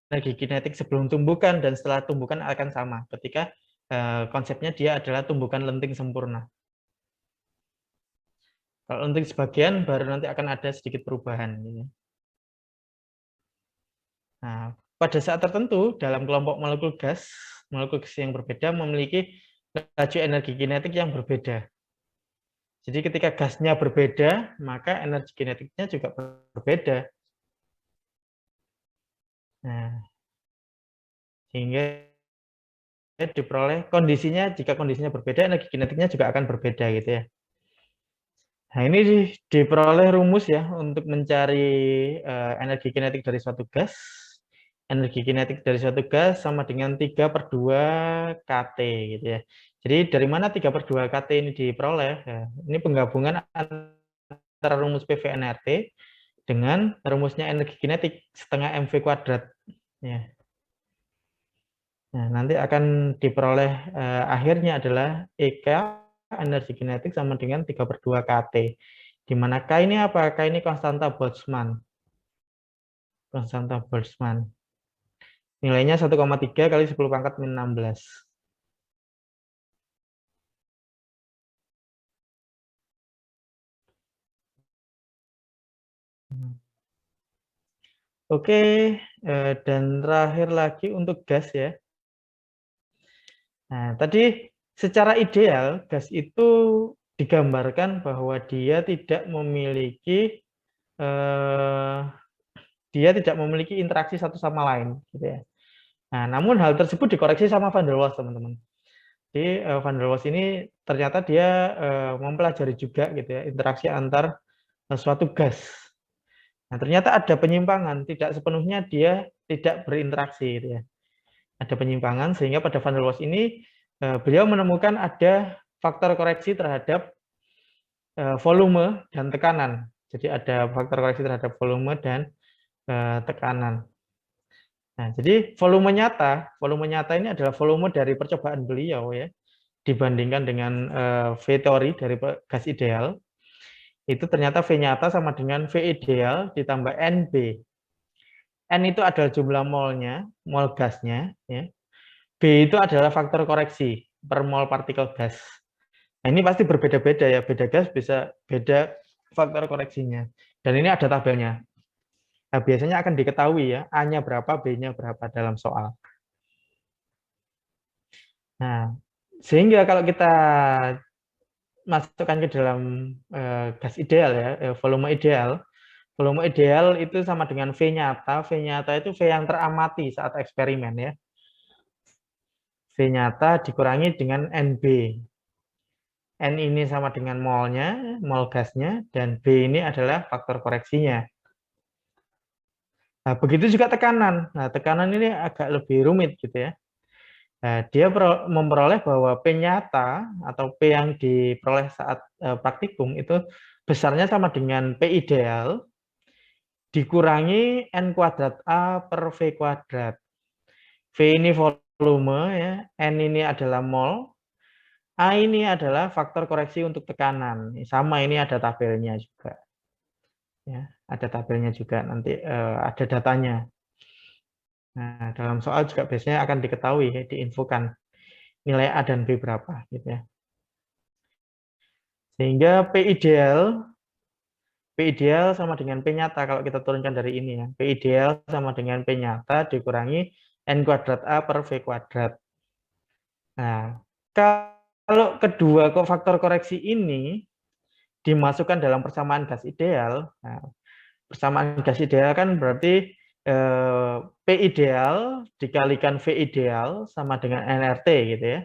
A: energi kinetik sebelum tumbukan dan setelah tumbukan akan sama ketika konsepnya dia adalah tumbukan lenting sempurna. Kalau lenting sebagian baru nanti akan ada sedikit perubahan. Nah, pada saat tertentu dalam kelompok molekul gas yang berbeda memiliki laju energi kinetik yang berbeda. Jadi ketika gasnya berbeda, maka energi kinetiknya juga berbeda. Nah, sehingga diperoleh kondisinya, jika kondisinya berbeda, energi kinetiknya juga akan berbeda gitu ya. Nah, ini diperoleh rumus ya untuk mencari energi kinetik dari suatu gas. Energi kinetik dari suatu gas sama dengan 3/2 kT gitu ya. Jadi dari mana 3/2 kT ini diperoleh? Ya, ini penggabungan antara rumus PV-nRT dengan rumusnya energi kinetik setengah mv kuadrat. Ya. Nah, nanti akan diperoleh akhirnya adalah EK energi kinetik sama dengan 3/2 kT. Di mana K ini apa? K ini konstanta Boltzmann. Konstanta Boltzmann. Nilainya 1,3 kali 10 pangkat min 16. Oke, dan terakhir lagi untuk gas ya. Nah, tadi secara ideal gas itu digambarkan bahwa dia tidak memiliki interaksi satu sama lain, gitu ya. Nah, namun hal tersebut dikoreksi sama van der Waals, teman-teman. Jadi van der Waals ini ternyata dia mempelajari juga, gitu ya, interaksi antar suatu gas. Nah, ternyata ada penyimpangan, tidak sepenuhnya dia tidak berinteraksi, gitu ya. Ada penyimpangan sehingga pada van der Waals ini beliau menemukan ada faktor koreksi terhadap volume dan tekanan. Jadi ada faktor koreksi terhadap volume dan tekanan. Nah, jadi volume nyata ini adalah volume dari percobaan beliau ya, dibandingkan dengan V teori dari gas ideal. Itu ternyata V nyata sama dengan V ideal ditambah NB. N itu adalah jumlah molnya, mol gasnya ya. B itu adalah faktor koreksi per mol partikel gas. Nah, ini pasti berbeda-beda ya, beda gas bisa beda faktor koreksinya. Dan ini ada tabelnya. Nah, biasanya akan diketahui ya, A-nya berapa, B-nya berapa dalam soal. Nah, sehingga kalau kita masukkan ke dalam gas ideal ya, volume ideal itu sama dengan V nyata. V nyata itu V yang teramati saat eksperimen ya. V nyata dikurangi dengan NB. N ini sama dengan molnya, mol gasnya, dan B ini adalah faktor koreksinya. Nah, begitu juga tekanan. Nah, tekanan ini agak lebih rumit gitu ya. Nah, dia memperoleh bahwa P nyata atau P yang diperoleh saat praktikum itu besarnya sama dengan P ideal dikurangi N kuadrat A per V kuadrat. V ini volume ya, N ini adalah mol, A ini adalah faktor koreksi untuk tekanan. Sama ini ada tabelnya juga. Ya, ada tabelnya juga nanti ada datanya. Nah, dalam soal juga biasanya akan diketahui ya, diinfokan nilai A dan B berapa gitu ya. Sehingga P ideal sama dengan P nyata kalau kita turunkan dari ini ya. P ideal sama dengan P nyata dikurangi N kuadrat A per V kuadrat. Nah, kalau kedua faktor koreksi ini dimasukkan dalam persamaan gas ideal, nah, persamaan gas ideal kan berarti P ideal dikalikan V ideal sama dengan nRT gitu ya.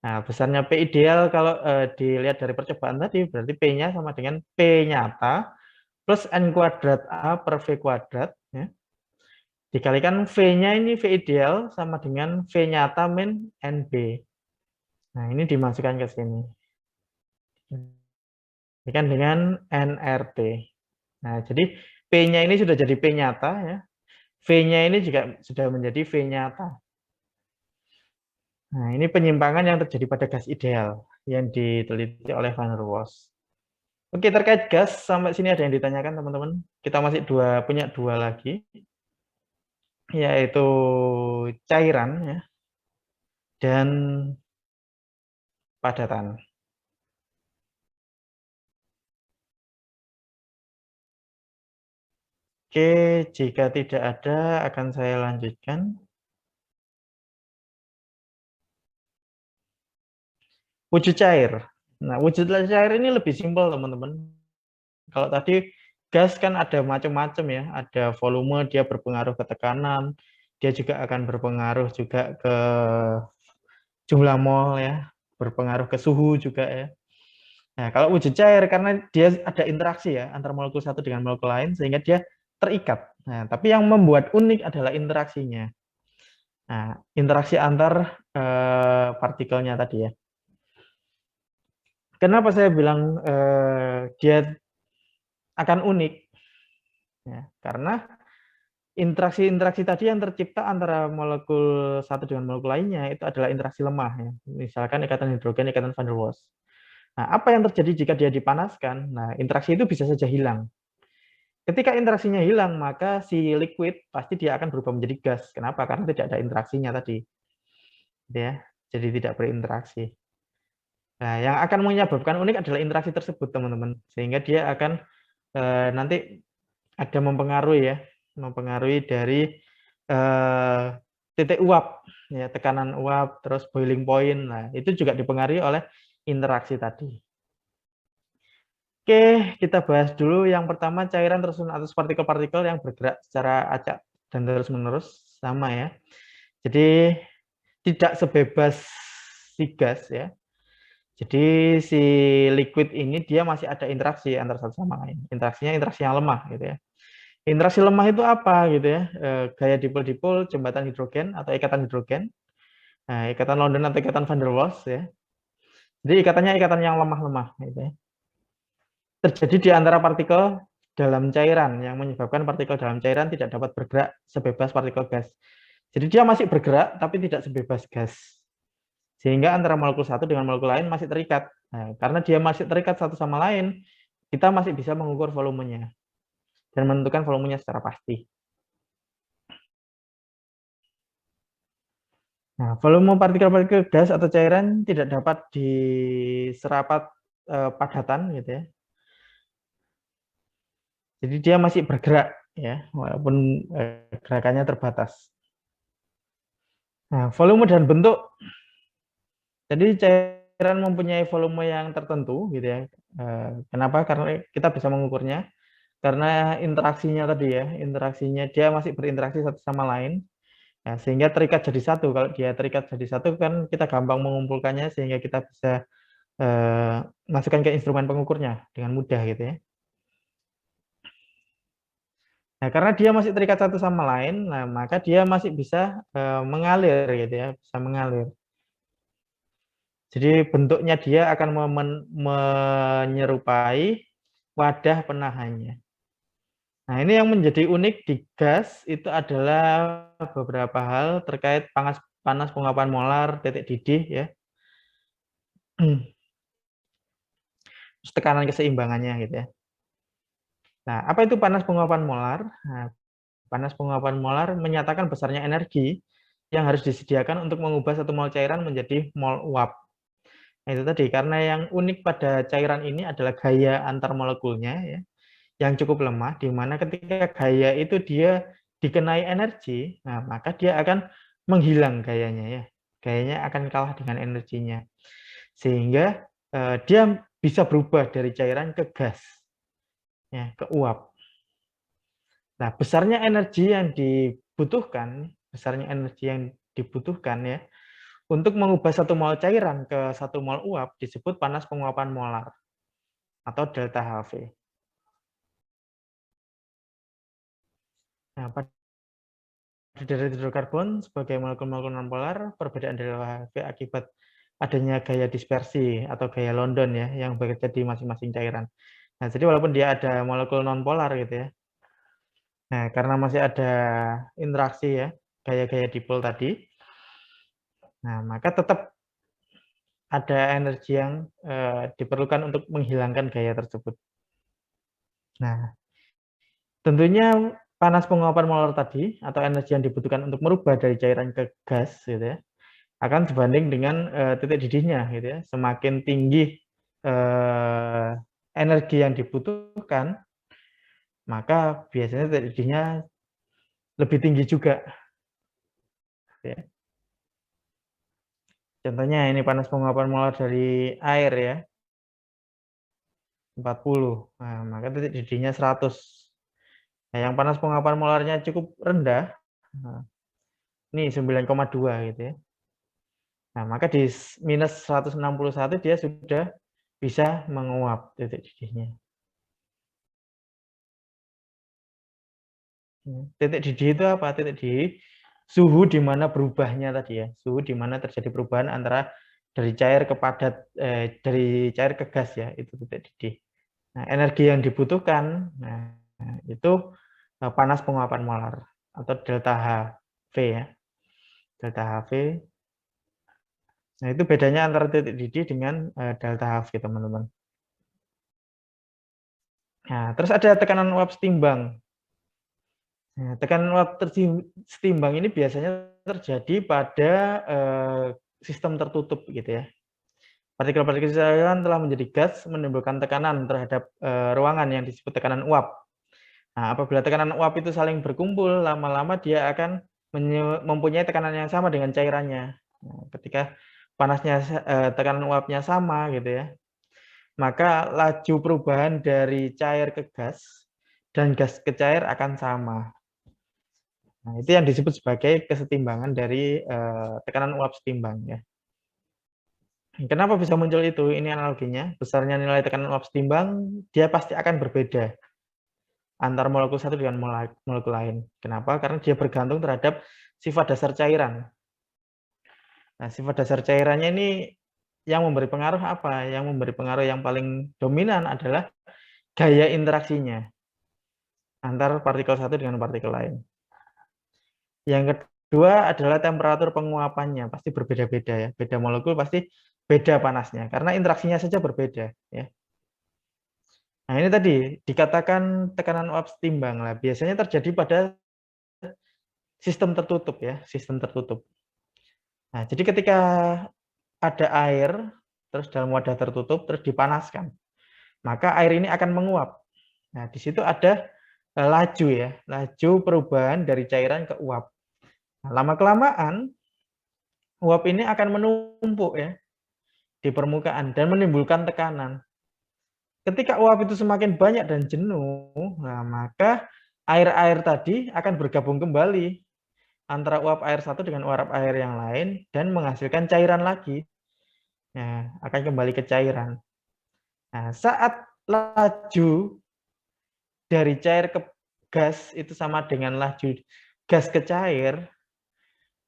A: Nah, besarnya P ideal kalau dilihat dari percobaan tadi berarti P-nya sama dengan P nyata plus N kuadrat A per V kuadrat ya. Dikalikan V-nya ini V ideal sama dengan V nyata min NB. Nah, ini dimasukkan ke sini. Ini kan dengan nRT. Nah, jadi P-nya ini sudah jadi P nyata ya. V-nya ini juga sudah menjadi V nyata. Nah, ini penyimpangan yang terjadi pada gas ideal yang diteliti oleh van der Waals. Oke, terkait gas sampai sini ada yang ditanyakan teman-teman? Kita masih punya dua lagi, yaitu cairan ya dan padatan. Oke, jika tidak ada akan saya lanjutkan. Wujud cair. Nah, wujud cair ini lebih simpel, teman-teman. Kalau tadi gas kan ada macam-macam ya, ada volume, dia berpengaruh ke tekanan, dia juga akan berpengaruh juga ke jumlah mol ya, berpengaruh ke suhu juga ya. Nah, kalau wujud cair karena dia ada interaksi ya antara molekul satu dengan molekul lain sehingga dia terikat. Nah, tapi yang membuat unik adalah interaksinya. Nah, interaksi antar partikelnya tadi ya. Kenapa saya bilang dia akan unik? Ya, karena interaksi-interaksi tadi yang tercipta antara molekul satu dengan molekul lainnya itu adalah interaksi lemah. Ya. Misalkan ikatan hidrogen, ikatan van der Waals. Nah, apa yang terjadi jika dia dipanaskan? Nah, interaksi itu bisa saja hilang. Ketika interaksinya hilang, maka si liquid pasti dia akan berubah menjadi gas. Kenapa? Karena tidak ada interaksinya tadi. Ya, jadi tidak berinteraksi. Nah, yang akan menyebabkan unik adalah interaksi tersebut, teman-teman. Sehingga dia akan nanti ada mempengaruhi dari titik uap, ya, tekanan uap, terus boiling point. Nah, itu juga dipengaruhi oleh interaksi tadi. Oke, kita bahas dulu yang pertama cairan tersusun atas partikel-partikel yang bergerak secara acak dan terus-menerus, sama ya. Jadi tidak sebebas si gas ya. Jadi si liquid ini dia masih ada interaksi antara satu sama lain. Interaksinya interaksi yang lemah gitu ya. Interaksi lemah itu apa gitu ya? Gaya dipol-dipol, jembatan hidrogen atau ikatan hidrogen. Nah, ikatan London atau ikatan van der Waals ya. Jadi ikatannya ikatan yang lemah-lemah gitu ya. Terjadi di antara partikel dalam cairan yang menyebabkan partikel dalam cairan tidak dapat bergerak sebebas partikel gas. Jadi dia masih bergerak tapi tidak sebebas gas. Sehingga antara molekul satu dengan molekul lain masih terikat. Nah, karena dia masih terikat satu sama lain, kita masih bisa mengukur volumenya dan menentukan volumenya secara pasti. Nah, volume partikel-partikel gas atau cairan tidak dapat diserapat padatan gitu ya. Jadi dia masih bergerak ya, walaupun gerakannya terbatas. Nah, volume dan bentuk. Jadi cairan mempunyai volume yang tertentu gitu ya. Kenapa? Karena kita bisa mengukurnya. Karena interaksinya tadi ya, interaksinya dia masih berinteraksi satu sama lain. Nah, sehingga terikat jadi satu. Kalau dia terikat jadi satu kan kita gampang mengumpulkannya sehingga kita bisa masukkan ke instrumen pengukurnya dengan mudah gitu ya. Nah, karena dia masih terikat satu sama lain, nah maka dia masih bisa mengalir gitu ya, bisa mengalir. Jadi bentuknya dia akan menyerupai wadah penahannya. Nah, ini yang menjadi unik di gas itu adalah beberapa hal terkait panas penguapan molar, titik didih ya. Tekanan keseimbangannya gitu ya. Nah, apa itu panas penguapan molar? Nah, panas penguapan molar menyatakan besarnya energi yang harus disediakan untuk mengubah satu mol cairan menjadi mol uap. Nah, itu tadi, karena yang unik pada cairan ini adalah gaya antar molekulnya ya, yang cukup lemah, di mana ketika gaya itu dia dikenai energi, nah maka dia akan menghilang gayanya ya. Gayanya akan kalah dengan energinya. Sehingga dia bisa berubah dari cairan ke gas, ya, ke uap. Nah, besarnya energi yang dibutuhkan ya untuk mengubah satu mol cairan ke satu mol uap disebut panas penguapan molar atau delta Hv. Nah, pada deret hidrokarbon sebagai molekul-molekul nonpolar, perbedaan delta Hv akibat adanya gaya dispersi atau gaya London ya yang bekerja di masing-masing cairan. Nah, jadi walaupun dia ada molekul nonpolar gitu ya. Nah, karena masih ada interaksi ya, gaya-gaya dipol tadi. Nah, maka tetap ada energi yang diperlukan untuk menghilangkan gaya tersebut. Nah, tentunya panas penguapan molar tadi atau energi yang dibutuhkan untuk merubah dari cairan ke gas gitu ya, akan sebanding dengan titik didihnya gitu ya. Semakin tinggi energi yang dibutuhkan, maka biasanya titik didihnya lebih tinggi juga. Ya. Contohnya ini panas penguapan molar dari air ya, 40. Nah, maka titik didihnya 100. Nah, yang panas penguapan molarnya cukup rendah, nah, ini 9,2 gitu ya. Nah, maka di minus 161 dia sudah bisa menguap titik didihnya. Titik didih itu apa? Titik didih suhu di mana berubahnya tadi ya. Suhu di mana terjadi perubahan antara dari cair ke padat, dari cair ke gas ya, itu titik didih. Nah, energi yang dibutuhkan, nah itu panas penguapan molar atau delta HV ya. Delta HV. Nah, itu bedanya antara titik didih dengan delta HV, teman-teman. Nah, terus ada tekanan uap setimbang. Nah, tekanan uap setimbang ini biasanya terjadi pada sistem tertutup gitu ya. Partikel-partikel cairan telah menjadi gas menimbulkan tekanan terhadap ruangan yang disebut tekanan uap. Nah, apabila tekanan uap itu saling berkumpul, lama-lama dia akan mempunyai tekanan yang sama dengan cairannya. Nah, ketika panasnya tekanan uapnya sama gitu ya, maka laju perubahan dari cair ke gas dan gas ke cair akan sama. Nah, itu yang disebut sebagai kesetimbangan dari tekanan uap setimbang ya. Kenapa bisa muncul itu? Ini analoginya, besarnya nilai tekanan uap setimbang, dia pasti akan berbeda antar molekul satu dengan molekul lain. Kenapa? Karena dia bergantung terhadap sifat dasar cairan. Nah, sifat dasar cairannya ini yang memberi pengaruh apa? Yang memberi pengaruh yang paling dominan adalah gaya interaksinya antar partikel satu dengan partikel lain. Yang kedua adalah temperatur penguapannya, pasti berbeda-beda ya. Beda molekul pasti beda panasnya, karena interaksinya saja berbeda ya. Nah, ini tadi dikatakan tekanan uap setimbang lah. Biasanya terjadi pada sistem tertutup ya, sistem tertutup. Nah, jadi ketika ada air terus dalam wadah tertutup terus dipanaskan, maka air ini akan menguap. Nah, di situ ada laju ya, laju perubahan dari cairan ke uap. Nah, lama-kelamaan uap ini akan menumpuk ya di permukaan dan menimbulkan tekanan. Ketika uap itu semakin banyak dan jenuh, nah maka air-air tadi akan bergabung kembali antara uap air satu dengan uap air yang lain dan menghasilkan cairan lagi. Nah, akan kembali ke cairan. Nah, saat laju dari cair ke gas itu sama dengan laju gas ke cair,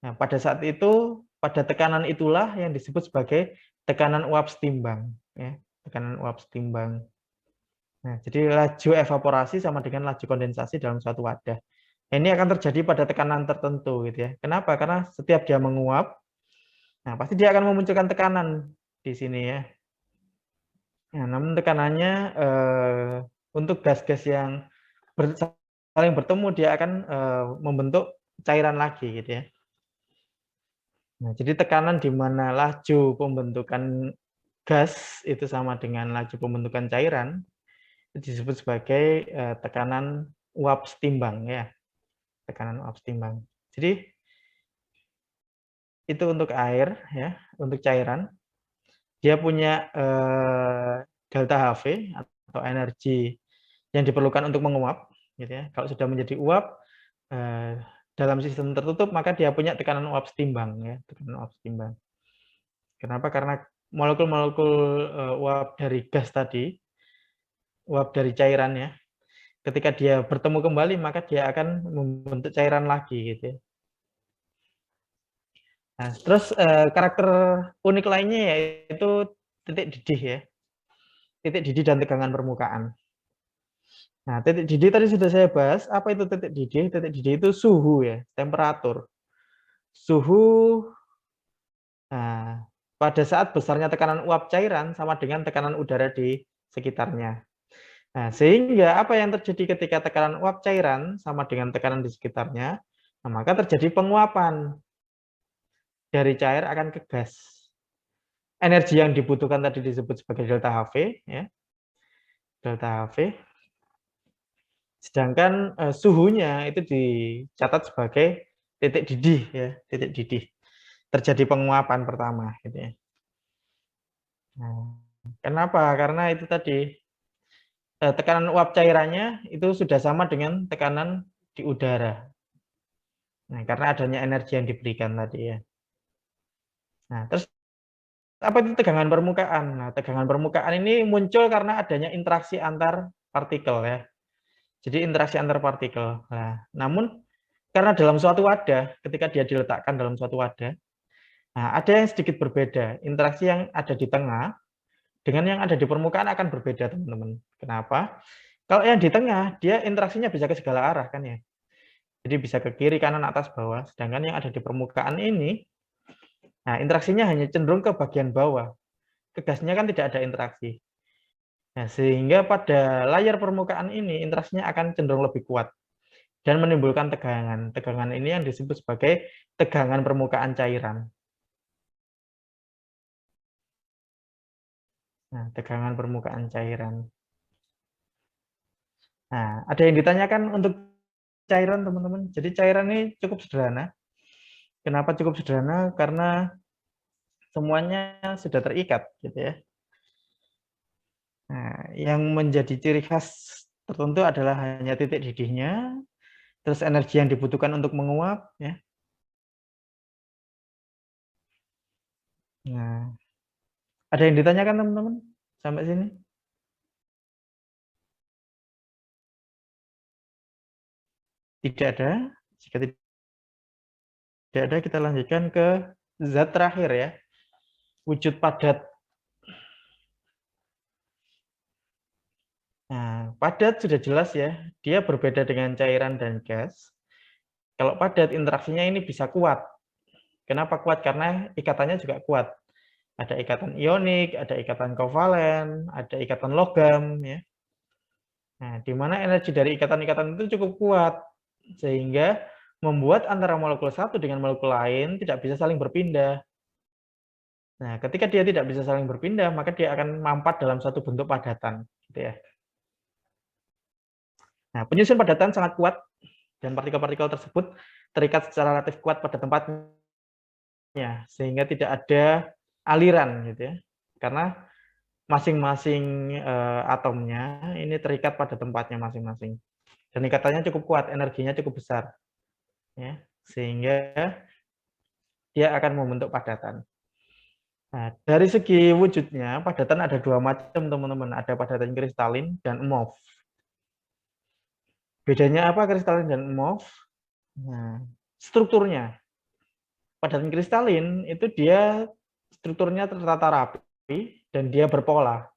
A: nah pada saat itu, pada tekanan itulah yang disebut sebagai tekanan uap setimbang. Ya, tekanan uap setimbang. Nah, jadi laju evaporasi sama dengan laju kondensasi dalam suatu wadah. Ini akan terjadi pada tekanan tertentu gitu ya. Kenapa? Karena setiap dia menguap, nah pasti dia akan memunculkan tekanan di sini ya. Nah, namun tekanannya untuk gas-gas yang saling bertemu dia akan membentuk cairan lagi gitu ya. Nah, jadi tekanan di mana laju pembentukan gas itu sama dengan laju pembentukan cairan disebut sebagai tekanan uap setimbang ya, tekanan uap setimbang. Jadi itu untuk air ya, untuk cairan dia punya delta HV atau energi yang diperlukan untuk menguap gitu ya. Kalau sudah menjadi uap dalam sistem tertutup maka dia punya tekanan uap setimbang ya, tekanan uap setimbang. Kenapa? Karena molekul-molekul uap dari gas tadi, uap dari cairan ya, ketika dia bertemu kembali maka dia akan membentuk cairan lagi gitu ya. Nah, terus karakter unik lainnya yaitu titik didih ya. Titik didih dan tegangan permukaan. Nah, titik didih tadi sudah saya bahas. Apa itu titik didih? Titik didih itu suhu ya, temperatur. Suhu nah, pada saat besarnya tekanan uap cairan sama dengan tekanan udara di sekitarnya. Nah, sehingga apa yang terjadi ketika tekanan uap cairan sama dengan tekanan di sekitarnya, nah, maka terjadi penguapan dari cair akan ke gas. Energi yang dibutuhkan tadi disebut sebagai delta HV, ya, delta HV. Sedangkan suhunya itu dicatat sebagai titik didih, ya, titik didih. Terjadi penguapan pertama, gitu ya. Nah, kenapa? Karena itu tadi tekanan uap cairannya itu sudah sama dengan tekanan di udara. Nah, karena adanya energi yang diberikan tadi ya. Nah, terus apa itu tegangan permukaan? Nah, tegangan permukaan ini muncul karena adanya interaksi antar partikel ya. Jadi interaksi antar partikel. Nah, namun karena dalam suatu wadah, ketika dia diletakkan dalam suatu wadah, nah ada yang sedikit berbeda. Interaksi yang ada di tengah dengan yang ada di permukaan akan berbeda, teman-teman. Kenapa? Kalau yang di tengah, dia interaksinya bisa ke segala arah kan ya. Jadi bisa ke kiri, kanan, atas, bawah. Sedangkan yang ada di permukaan ini, nah interaksinya hanya cenderung ke bagian bawah. Ke gasnya kan tidak ada interaksi. Nah, sehingga pada layar permukaan ini interaksinya akan cenderung lebih kuat dan menimbulkan tegangan. Tegangan ini yang disebut sebagai tegangan permukaan cairan. Nah, tegangan permukaan cairan. Nah, ada yang ditanyakan untuk cairan, teman-teman. Jadi cairan ini cukup sederhana. Kenapa cukup sederhana? Karena semuanya sudah terikat, gitu ya. Nah, yang menjadi ciri khas tertentu adalah hanya titik didihnya, terus energi yang dibutuhkan untuk menguap, ya. Nah, ada yang ditanyakan teman-teman sampai sini? Tidak ada. Jika tidak ada, kita lanjutkan ke zat terakhir ya, wujud padat. Nah, padat sudah jelas ya, dia berbeda dengan cairan dan gas. Kalau padat interaksinya ini bisa kuat. Kenapa kuat? Karena ikatannya juga kuat. Ada ikatan ionik, ada ikatan kovalen, ada ikatan logam ya. Nah, di mana energi dari ikatan-ikatan itu cukup kuat sehingga membuat antara molekul satu dengan molekul lain tidak bisa saling berpindah. Nah, ketika dia tidak bisa saling berpindah, maka dia akan mampat dalam satu bentuk padatan, gitu ya. Nah, penyusun padatan sangat kuat dan partikel-partikel tersebut terikat secara relatif kuat pada tempatnya sehingga tidak ada aliran, gitu ya. Karena masing-masing atomnya ini terikat pada tempatnya masing-masing. Dan ikatannya cukup kuat, energinya cukup besar, ya, sehingga dia akan membentuk padatan. Nah, dari segi wujudnya, padatan ada dua macam, teman-teman. Ada padatan kristalin dan amorf. Bedanya apa kristalin dan amorf? Nah, strukturnya. Padatan kristalin itu dia strukturnya tertata rapi dan dia berpola.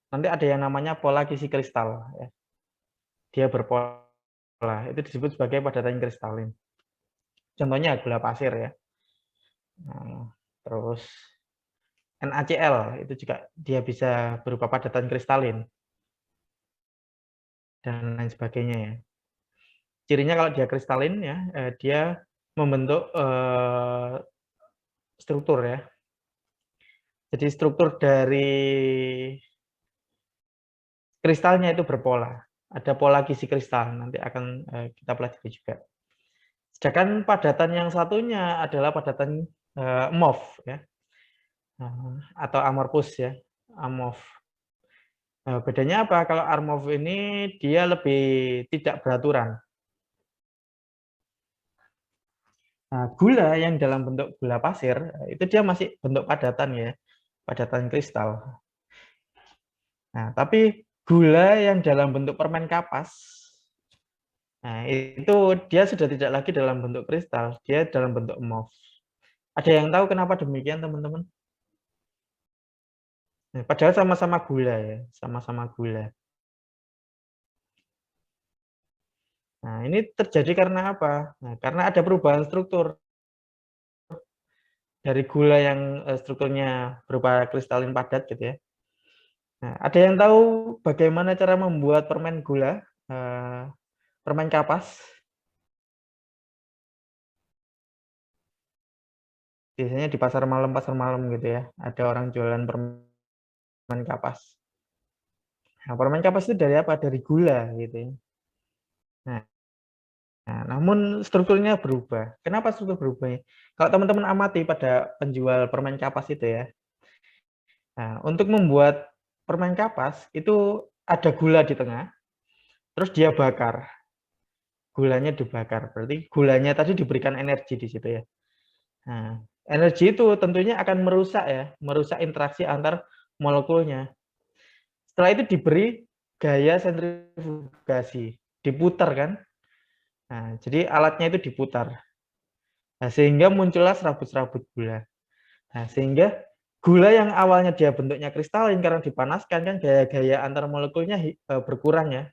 A: Nanti ada yang namanya pola kisi kristal. Ya. Dia berpola. Itu disebut sebagai padatan kristalin. Contohnya gula pasir ya. Nah, terus NaCl itu juga dia bisa berupa padatan kristalin dan lain sebagainya ya. Cirinya kalau dia kristalin ya, dia membentuk struktur ya. Jadi struktur dari kristalnya itu berpola. Ada pola kisi kristal, nanti akan kita pelajari juga. Sedangkan padatan yang satunya adalah padatan amorf ya. Atau amorphous ya, amorf. Bedanya apa? Kalau amorf ini dia lebih tidak beraturan. Nah, gula yang dalam bentuk gula pasir itu dia masih bentuk padatan ya, padatan kristal. Nah, tapi gula yang dalam bentuk permen kapas, nah itu dia sudah tidak lagi dalam bentuk kristal, dia dalam bentuk amorf. Ada yang tahu kenapa demikian, teman-teman? Nah, padahal sama-sama gula ya, sama-sama gula. Nah, ini terjadi karena apa? Nah, karena ada perubahan struktur dari gula yang strukturnya berupa kristalin padat gitu ya. Nah, ada yang tahu bagaimana cara membuat permen gula, permen kapas? Biasanya di pasar malam gitu ya, ada orang jualan permen kapas. Nah, permen kapas itu dari apa? Dari gula gitu ya. Nah, namun strukturnya berubah. Kenapa struktur berubah? Kalau teman-teman amati pada penjual permen kapas itu ya, nah, untuk membuat permen kapas itu ada gula di tengah, terus dia bakar. Gulanya dibakar, berarti gulanya tadi diberikan energi di situ ya. Nah, energi itu tentunya akan merusak ya, merusak interaksi antar molekulnya. Setelah itu diberi gaya sentrifugasi, diputar kan. Nah, jadi alatnya itu diputar. Nah, sehingga muncullah serabut-serabut gula. Nah, sehingga gula yang awalnya dia bentuknya kristalin karena dipanaskan kan gaya-gaya antar molekulnya berkurang ya.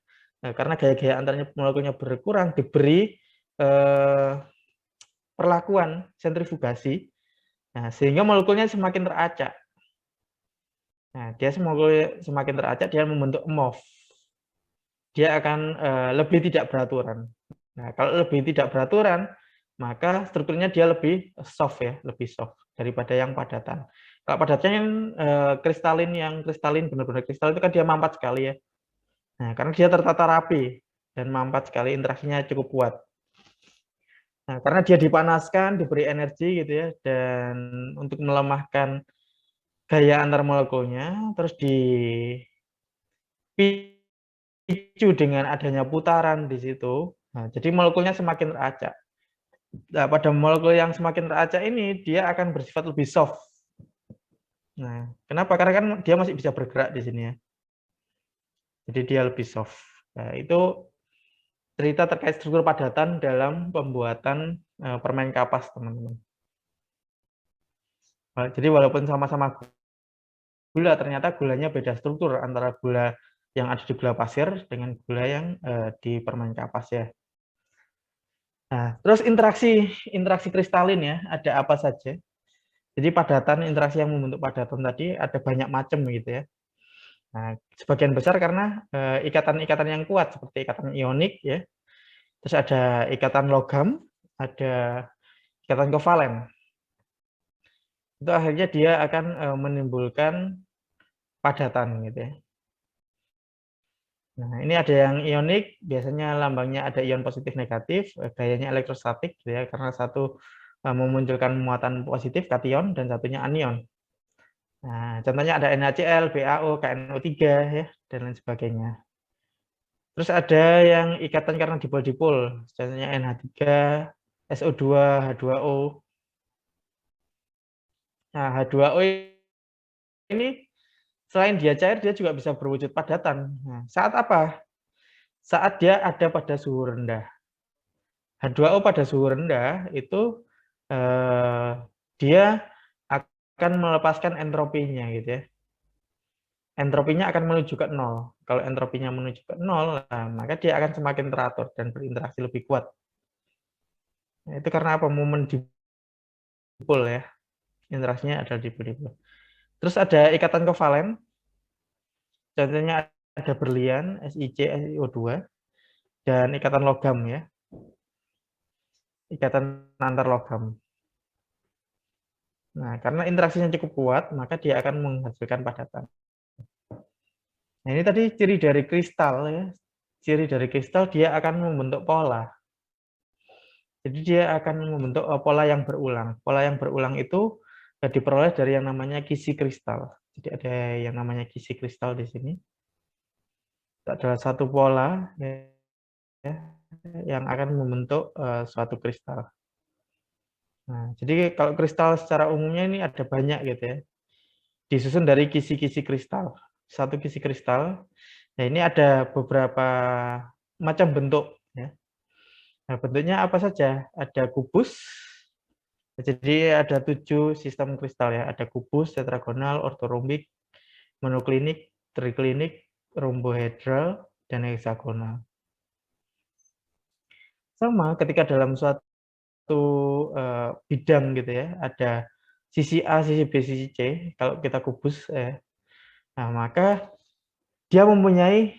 A: karena gaya-gaya antar molekulnya berkurang, diberi perlakuan sentrifugasi, nah, sehingga molekulnya semakin teracak. Nah, dia semakin teracak, dia membentuk EMOF. Dia akan lebih tidak beraturan. Nah, kalau lebih tidak beraturan, maka strukturnya dia lebih soft ya, lebih soft daripada yang padatan. Kalau padatnya yang kristalin benar-benar kristal itu kan dia mampat sekali ya. Nah, karena dia tertata rapi dan mampat sekali, interaksinya cukup kuat. Nah, karena dia dipanaskan, diberi energi gitu ya, dan untuk melemahkan gaya antar molekulnya, terus dipicu dengan adanya putaran di situ. Nah, jadi molekulnya semakin teracak. Nah, pada molekul yang semakin teracak ini, dia akan bersifat lebih soft. Nah, kenapa? Karena kan dia masih bisa bergerak di sini ya. Jadi dia lebih soft. Nah, itu cerita terkait struktur padatan dalam pembuatan permen kapas, teman-teman. Jadi walaupun sama-sama gula, ternyata gulanya beda struktur antara gula yang ada di gula pasir dengan gula yang di permen kapas ya. Nah, terus interaksi kristalin ya, ada apa saja? Jadi padatan, interaksi yang membentuk padatan tadi ada banyak macam gitu ya. Nah, sebagian besar karena ikatan-ikatan yang kuat seperti ikatan ionik ya. Terus ada ikatan logam, ada ikatan kovalen. Itu akhirnya dia akan menimbulkan padatan gitu ya. Nah, ini ada yang ionik, biasanya lambangnya ada ion positif negatif, gayanya elektrostatik gitu ya, karena satu memunculkan muatan positif kation dan satunya anion. Nah, contohnya ada NaCl, BaO, KNO3 ya, dan lain sebagainya. Terus ada yang ikatan karena dipol-dipol, contohnya NH3, SO2, H2O. Nah, H2O ini selain dia cair, dia juga bisa berwujud padatan. Nah, saat apa? Saat dia ada pada suhu rendah. H2O pada suhu rendah itu dia akan melepaskan entropinya gitu ya. Entropinya akan menuju ke nol. Kalau entropinya menuju ke nol, maka dia akan semakin teratur dan berinteraksi lebih kuat. Nah, itu karena apa? Momen dipol ya. Interaksinya adalah dipol-dipol. Terus ada ikatan kovalen. Contohnya ada berlian, SiC, SiO2, dan ikatan logam ya. Ikatan antar logam. Nah, karena interaksinya cukup kuat, maka dia akan menghasilkan padatan. Nah, ini tadi ciri dari kristal ya. Ciri dari kristal dia akan membentuk pola. Jadi dia akan membentuk pola yang berulang. Pola yang berulang itu diperoleh dari yang namanya kisi kristal. Jadi ada yang namanya kisi kristal di sini. Itu adalah satu pola ya, yang akan membentuk suatu kristal. Nah, jadi kalau kristal secara umumnya ini ada banyak gitu ya. Disusun dari kisi-kisi kristal. Satu kisi kristal. Nah, ini ada beberapa macam bentuk ya. Nah, bentuknya apa saja? Ada kubus. Jadi ada 7 sistem kristal ya. Ada kubus, tetragonal, ortorombik, monoklinik, triklinik, rombohedral, dan heksagonal. Sama ketika dalam suatu bidang gitu ya, ada sisi A, sisi B, sisi C. Kalau kita kubus ya, nah maka dia mempunyai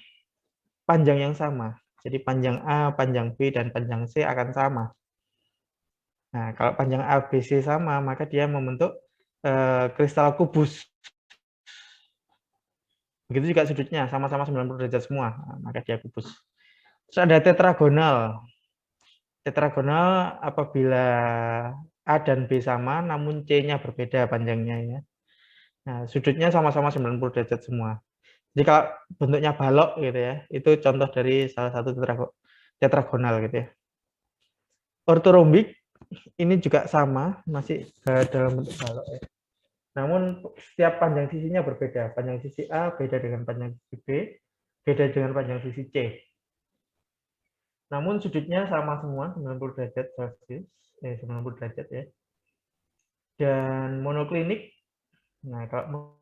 A: panjang yang sama. Jadi panjang A, panjang B, dan panjang C akan sama. Nah, kalau panjang A, B, C sama, maka dia membentuk kristal kubus. Begitu juga sudutnya, sama-sama 90 derajat semua, nah, maka dia kubus. Terus ada tetragonal. Tetragonal apabila A dan B sama, namun C-nya berbeda panjangnya ya. Nah, sudutnya sama-sama 90 derajat semua. Jadi kalau bentuknya balok gitu ya, itu contoh dari salah satu tetragonal gitu ya. Ortorombik ini juga sama, masih dalam bentuk balok ya. Namun setiap panjang sisinya berbeda. Panjang sisi A beda dengan panjang sisi B, beda dengan panjang sisi C. Namun sudutnya sama semua, 90 derajat Celcius, 90 derajat ya. Dan monoklinik, nah kalau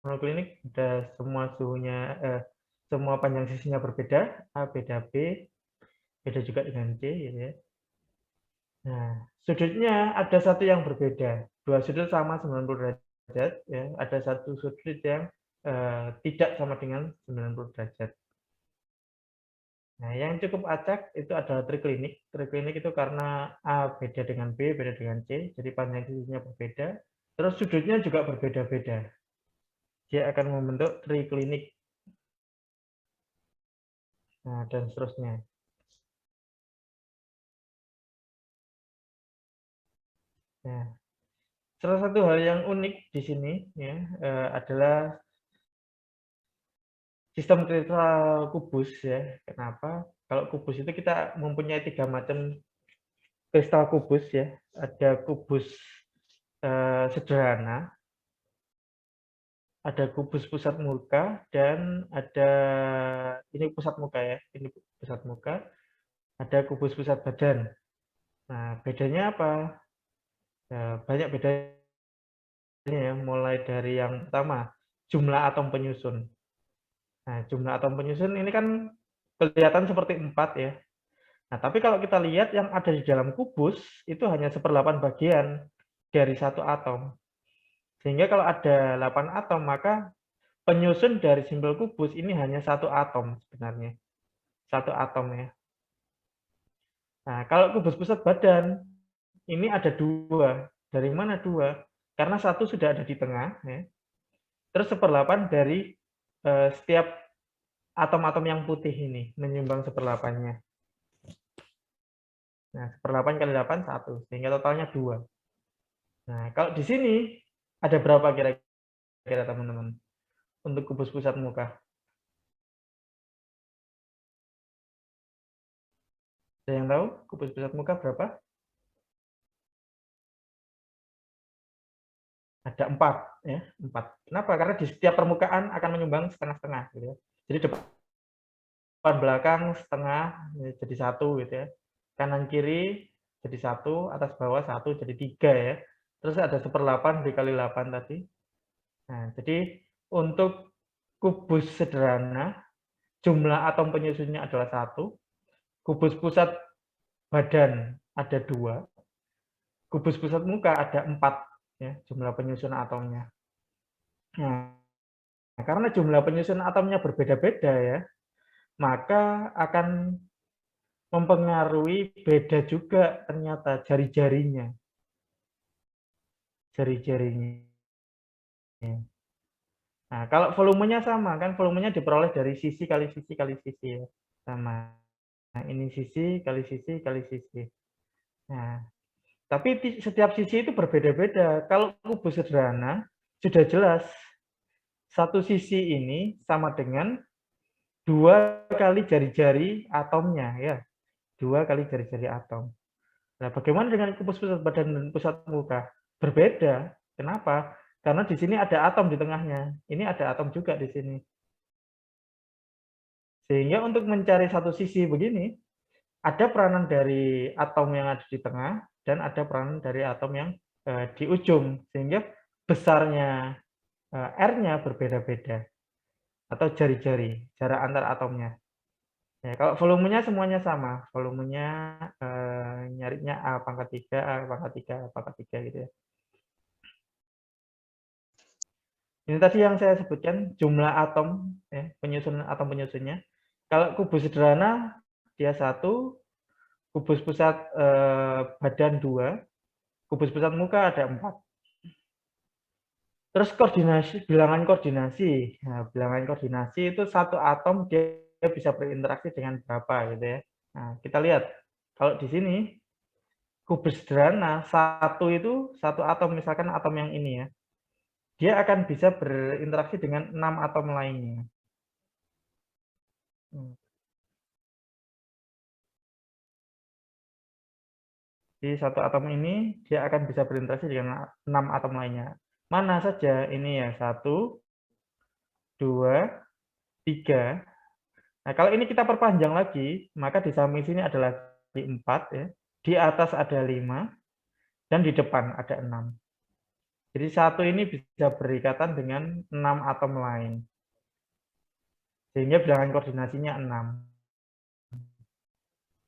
A: monoklinik udah semua suhunya, semua panjang sisinya berbeda, A beda B, beda juga dengan C, gitu ya. Nah, sudutnya ada satu yang berbeda. Dua sudut sama 90 derajat, ya. Ada satu sudut yang tidak sama dengan 90 derajat. Nah, yang cukup acak itu adalah triklinik. Triklinik itu karena A beda dengan B, beda dengan C, jadi panjang sisinya berbeda. Terus sudutnya juga berbeda-beda. Dia akan membentuk triklinik. Nah, dan seterusnya. Nah, salah satu hal yang unik di sini ya adalah sistem kristal kubus ya. Kenapa? Kalau kubus itu kita mempunyai 3 macam kristal kubus ya. Ada kubus sederhana, ada kubus pusat muka, dan ada ini pusat muka ya. Ini pusat muka. Ada kubus pusat badan. Nah, bedanya apa? Banyak bedanya ya. Mulai dari yang pertama, jumlah atom penyusun. Nah, jumlah atom penyusun ini kan kelihatan seperti 4 ya. Nah, tapi kalau kita lihat yang ada di dalam kubus itu hanya 1/8 bagian dari satu atom. Sehingga kalau ada 8 atom, maka penyusun dari simbol kubus ini hanya satu atom sebenarnya. Satu atom ya. Nah, kalau kubus pusat badan, ini ada 2. Dari mana 2? Karena satu sudah ada di tengah. Ya. Terus 1/8 dari setiap atom-atom yang putih ini, menyumbang 1/8-nya. Nah, 1/8 kali 8, 1. Sehingga totalnya 2. Nah, kalau di sini ada berapa kira-kira teman-teman untuk kubus pusat muka? Ada yang tahu kubus pusat muka berapa? Ada 4. Ya, 4. Kenapa? Karena di setiap permukaan akan menyumbang setengah-setengah. Gitu ya. Jadi depan belakang setengah jadi 1 gitu ya. Kanan kiri jadi 1, atas bawah 1 jadi 3 ya. Terus ada 1/8 dikali 8 tadi. Nah, jadi untuk kubus sederhana, jumlah atom penyusunnya adalah 1. Kubus pusat badan ada 2. Kubus pusat muka ada 4. Ya, jumlah penyusun atomnya. Nah, karena jumlah penyusun atomnya berbeda-beda ya, maka akan mempengaruhi beda juga ternyata jari-jarinya. Jari-jarinya. Nah, kalau volumenya sama kan, volumenya diperoleh dari sisi kali sisi kali sisi ya. Sama. Nah, ini sisi kali sisi kali sisi. Nah, tapi setiap sisi itu berbeda-beda. Kalau kubus sederhana sudah jelas satu sisi ini sama dengan 2 kali jari-jari atomnya ya. 2 kali jari-jari atom. Nah, bagaimana dengan kubus pusat badan dan pusat muka? Berbeda. Kenapa? Karena di sini ada atom di tengahnya. Ini ada atom juga di sini. Sehingga untuk mencari satu sisi begini, ada peranan dari atom yang ada di tengah dan ada peranan dari atom yang di ujung. Sehingga besarnya R-nya berbeda-beda. Atau jari-jari, jarak antar atomnya. Ya, kalau volumenya semuanya sama. Volumenya nyarinya A pangkat 3, A pangkat 3, A pangkat 3 gitu ya. Ini tadi yang saya sebutkan jumlah atom, ya, penyusun atom penyusunnya. Kalau kubus sederhana dia 1, kubus pusat badan 2, kubus pusat muka ada 4. Terus koordinasi, bilangan koordinasi. Nah, bilangan koordinasi itu satu atom dia bisa berinteraksi dengan berapa gitu ya. Nah, kita lihat kalau di sini kubus sederhana 1 itu satu atom, misalkan atom yang ini ya. Dia akan bisa berinteraksi dengan 6 atom lainnya. Jadi satu atom ini dia akan bisa berinteraksi dengan 6 atom lainnya. Mana saja? Ini ya, 1, 2, 3. Nah, kalau ini kita perpanjang lagi, maka di samping sini ada lagi 4 ya. Di atas ada 5 dan di depan ada 6. Jadi satu ini bisa berikatan dengan 6 atom lain. Sehingga bilangan koordinasinya 6.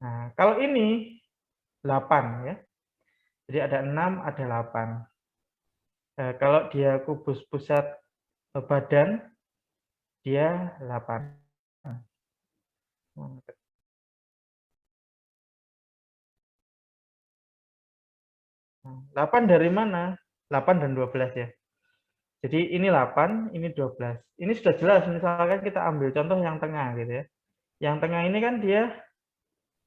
A: Nah, kalau ini 8 ya. Jadi ada 6, ada 8. Kalau dia kubus pusat badan, dia 8. 8 dari mana? 8 dan 12 ya. Jadi ini 8, ini 12. Ini sudah jelas, misalkan kita ambil contoh yang tengah gitu ya. Yang tengah ini kan dia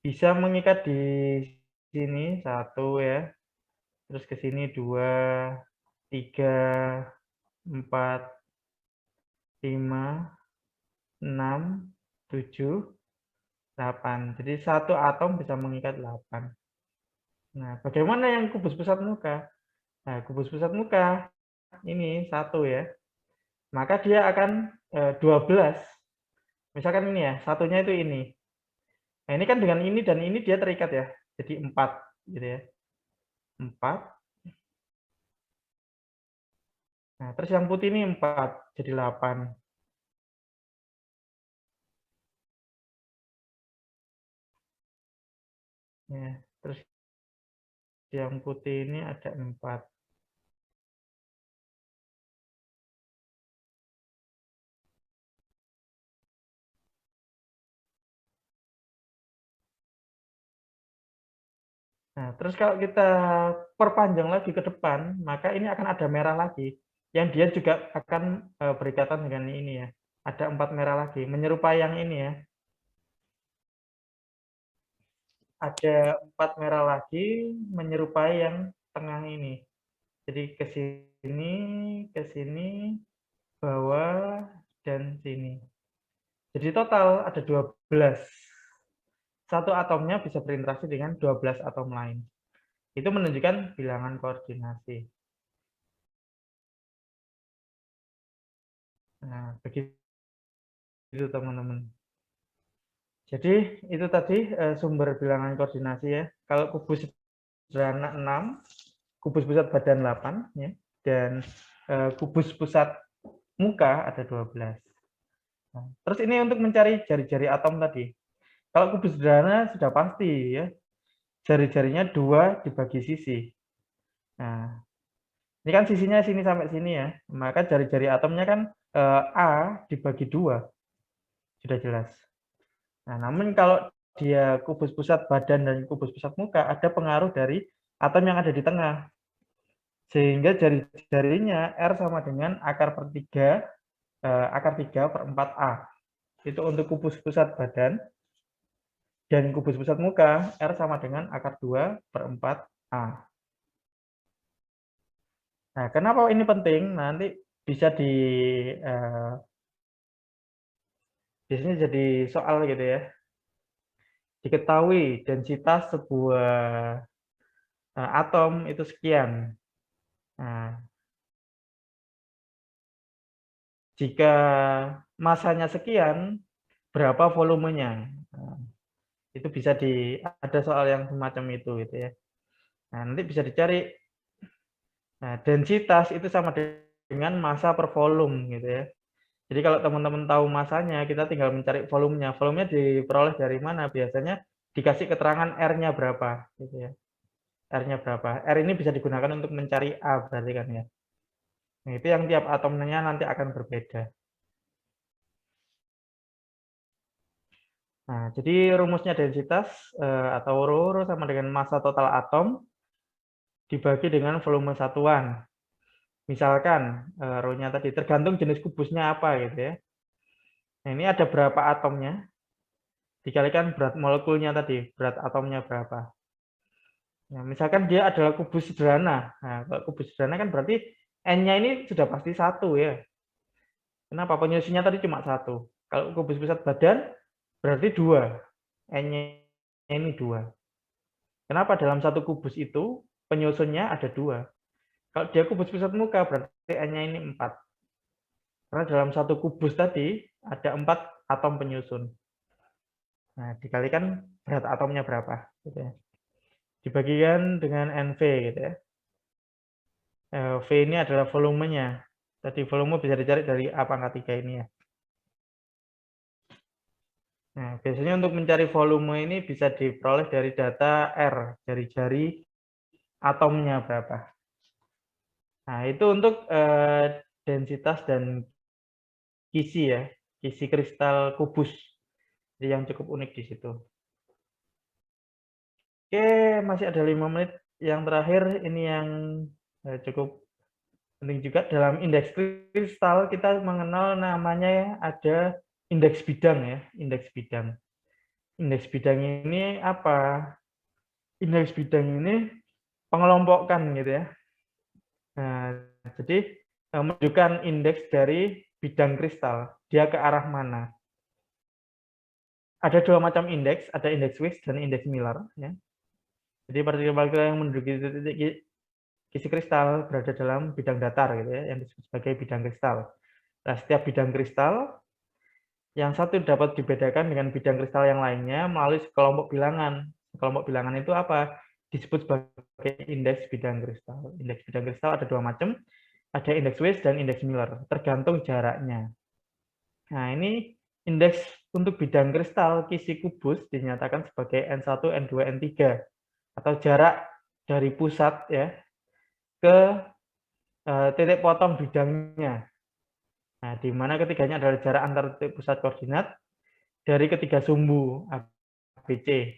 A: bisa mengikat di sini 1 ya. Terus ke sini 2, 3, 4, 5, 6, 7, 8. Jadi satu atom bisa mengikat 8. Nah, bagaimana yang kubus pusat muka? Nah, kubus pusat muka ini 1 ya. Maka dia akan 12. Misalkan ini ya, satunya itu ini. Nah, ini kan dengan ini dan ini dia terikat ya. Jadi 4 gitu ya. 4. Nah, terus yang putih ini 4, jadi 8. Ya, terus yang putih ini ada 4. Nah, terus kalau kita perpanjang lagi ke depan, maka ini akan ada merah lagi. Yang dia juga akan berikatan dengan ini ya. Ada 4 merah lagi, menyerupai yang ini ya. Ada 4 merah lagi, menyerupai yang tengah ini. Jadi ke sini, bawah, dan sini. Jadi total ada 12. Satu atomnya bisa berinteraksi dengan 12 atom lain. Itu menunjukkan bilangan koordinasi. Nah, begitu teman-teman. Jadi itu tadi sumber bilangan koordinasi ya. Kalau kubus sederhana 6, kubus pusat badan 8 ya, dan kubus pusat muka ada 12. Nah, terus ini untuk mencari jari-jari atom tadi. Kalau kubus sederhana sudah pasti ya. Jari-jarinya 2 dibagi sisi. Nah, ini kan sisinya sini sampai sini ya. Maka jari-jari atomnya kan A dibagi 2. Sudah jelas. Nah, namun kalau dia kubus pusat badan dan kubus pusat muka, ada pengaruh dari atom yang ada di tengah. Sehingga jari-jarinya R sama dengan akar per 3, akar 3 per 4A. Itu untuk kubus pusat badan. Dan kubus pusat muka, R sama dengan akar 2 per 4A. Nah, kenapa ini penting? Nanti bisa biasanya jadi soal gitu ya. Diketahui densitas sebuah atom itu sekian. Nah, jika masanya sekian, berapa volumenya? Nah, itu bisa ada soal yang semacam itu gitu ya. Nah, nanti bisa dicari. Nah, densitas itu sama dengan massa per volume gitu ya. Jadi kalau teman-teman tahu masanya, kita tinggal mencari volumenya. Volumenya diperoleh dari mana? Biasanya dikasih keterangan R-nya berapa gitu ya. R-nya berapa? R ini bisa digunakan untuk mencari A berarti kan ya. Nah, itu yang tiap atomnya nanti akan berbeda. Nah, jadi rumusnya densitas atau ρ sama dengan massa total atom dibagi dengan volume satuan. Misalkan ρ-nya tadi tergantung jenis kubusnya apa gitu ya. Nah, ini ada berapa atomnya dikalikan berat molekulnya tadi, berat atomnya berapa. Nah, misalkan dia adalah kubus sederhana. Nah, kalau kubus sederhana kan berarti N-nya ini sudah pasti 1 ya. Kenapa? Penyusunnya tadi cuma 1. Kalau kubus pusat badan berarti 2. N-nya ini 2. Kenapa? Dalam satu kubus itu penyusunnya ada 2. Kalau dia kubus pusat muka berarti N-nya ini 4. Karena dalam satu kubus tadi ada 4 atom penyusun. Nah, dikalikan berat atomnya berapa gitu ya. Dibagikan dengan NV gitu ya. V ini adalah volumenya. Tadi volume bisa dicari dari A pangkat 3 ini ya. Nah, biasanya untuk mencari volume ini bisa diperoleh dari data R, jari-jari atomnya berapa. Nah, itu untuk densitas dan kisi ya, kisi kristal kubus. Jadi yang cukup unik di situ. Oke, masih ada 5 menit. Yang terakhir ini yang cukup penting juga dalam indeks kristal kita mengenal namanya ya, ada indeks bidang ya, indeks bidang. Indeks bidang ini apa? Indeks bidang ini pengelompokkan gitu ya. Nah, jadi menunjukkan indeks dari bidang kristal, dia ke arah mana. Ada 2 macam indeks, ada indeks Weiss dan indeks Miller ya. Jadi partikel-partikel yang menduduki titik kisi kristal berada dalam bidang datar gitu ya, yang disebut sebagai bidang kristal. Nah, setiap bidang kristal yang satu dapat dibedakan dengan bidang kristal yang lainnya melalui sekelompok bilangan. Kelompok bilangan itu apa? Disebut sebagai indeks bidang kristal. Indeks bidang kristal ada 2 macam, ada indeks Weiss dan indeks Miller, tergantung jaraknya. Nah, ini indeks untuk bidang kristal kisi kubus dinyatakan sebagai N1, N2, N3 atau jarak dari pusat ya ke titik potong bidangnya. Nah, di mana ketiganya adalah jarak antar titik pusat koordinat dari ketiga sumbu ABC.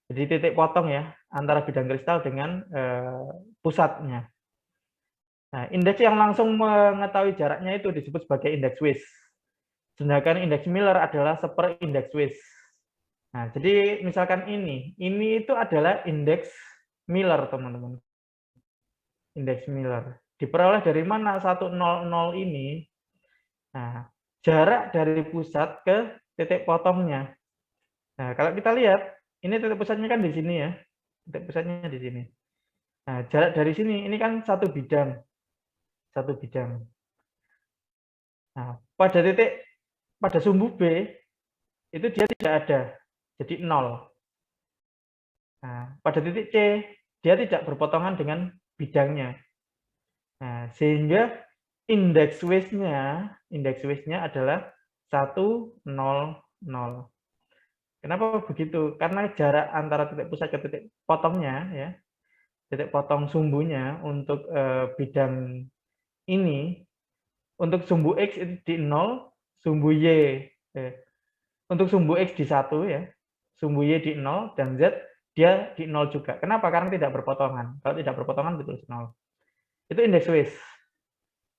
A: Jadi titik potong ya antara bidang kristal dengan pusatnya. Nah, indeks yang langsung mengetahui jaraknya itu disebut sebagai indeks Weiss. Sedangkan indeks Miller adalah seperindeks Weiss. Nah, jadi misalkan ini itu adalah indeks Miller, teman-teman. Indeks Miller. Diperoleh dari mana 100 ini? Nah, jarak dari pusat ke titik potongnya. Nah, kalau kita lihat, ini titik pusatnya kan di sini ya. Titik pusatnya di sini. Nah, jarak dari sini, ini kan satu bidang. Satu bidang. Nah, pada sumbu B, itu dia tidak ada. Jadi 0. Nah, pada titik C, dia tidak berpotongan dengan bidangnya. Nah, sehingga indeks Weiss-nya adalah 1, 0, 0. Kenapa begitu? Karena jarak antara titik pusat ke titik potongnya, ya, titik potong sumbunya untuk bidang ini, untuk sumbu X itu di 0, sumbu Y, untuk sumbu X di 1 ya, sumbu Y di 0, dan Z dia di 0 juga. Kenapa? Karena tidak berpotongan. Kalau tidak berpotongan betul 0. Itu indeks Weiss.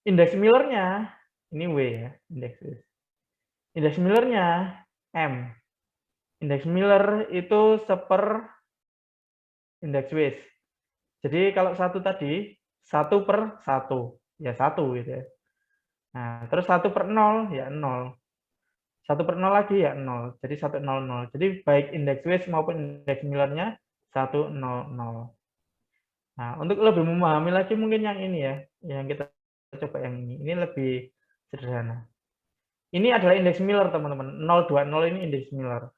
A: Indeks Miller-nya, ini W ya, indeks Weiss. Indeks Miller-nya M. Indeks Miller itu indeks Weiss. Jadi kalau 1 tadi, 1/1, ya 1 gitu ya. Nah, terus 1/0, ya 0. 1/0 lagi ya 0. Jadi 100. Jadi baik indeks Weiss maupun indeks Miller-nya 100. Nah, untuk lebih memahami lagi mungkin yang ini ya, yang kita coba yang ini. Ini lebih sederhana. Ini adalah indeks Miller, teman-teman. 020 ini indeks Miller.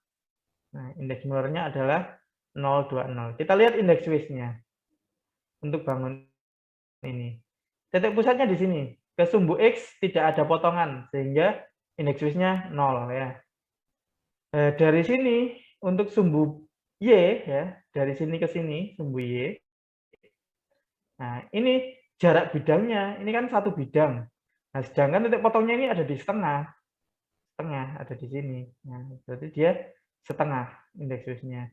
A: Nah, indeks Miller-nya adalah 020. Kita lihat indeks Weiss-nya untuk bangun ini. Titik pusatnya di sini. Ke sumbu X tidak ada potongan, sehingga indeks Weiss-nya 0 ya. Dari sini untuk sumbu Y ya, dari sini ke sini sumbu Y. Nah, ini jarak bidangnya, ini kan satu bidang. Nah, sedangkan titik potongnya ini ada di setengah ada di sini. Nah, berarti dia setengah indeks Weiss-nya.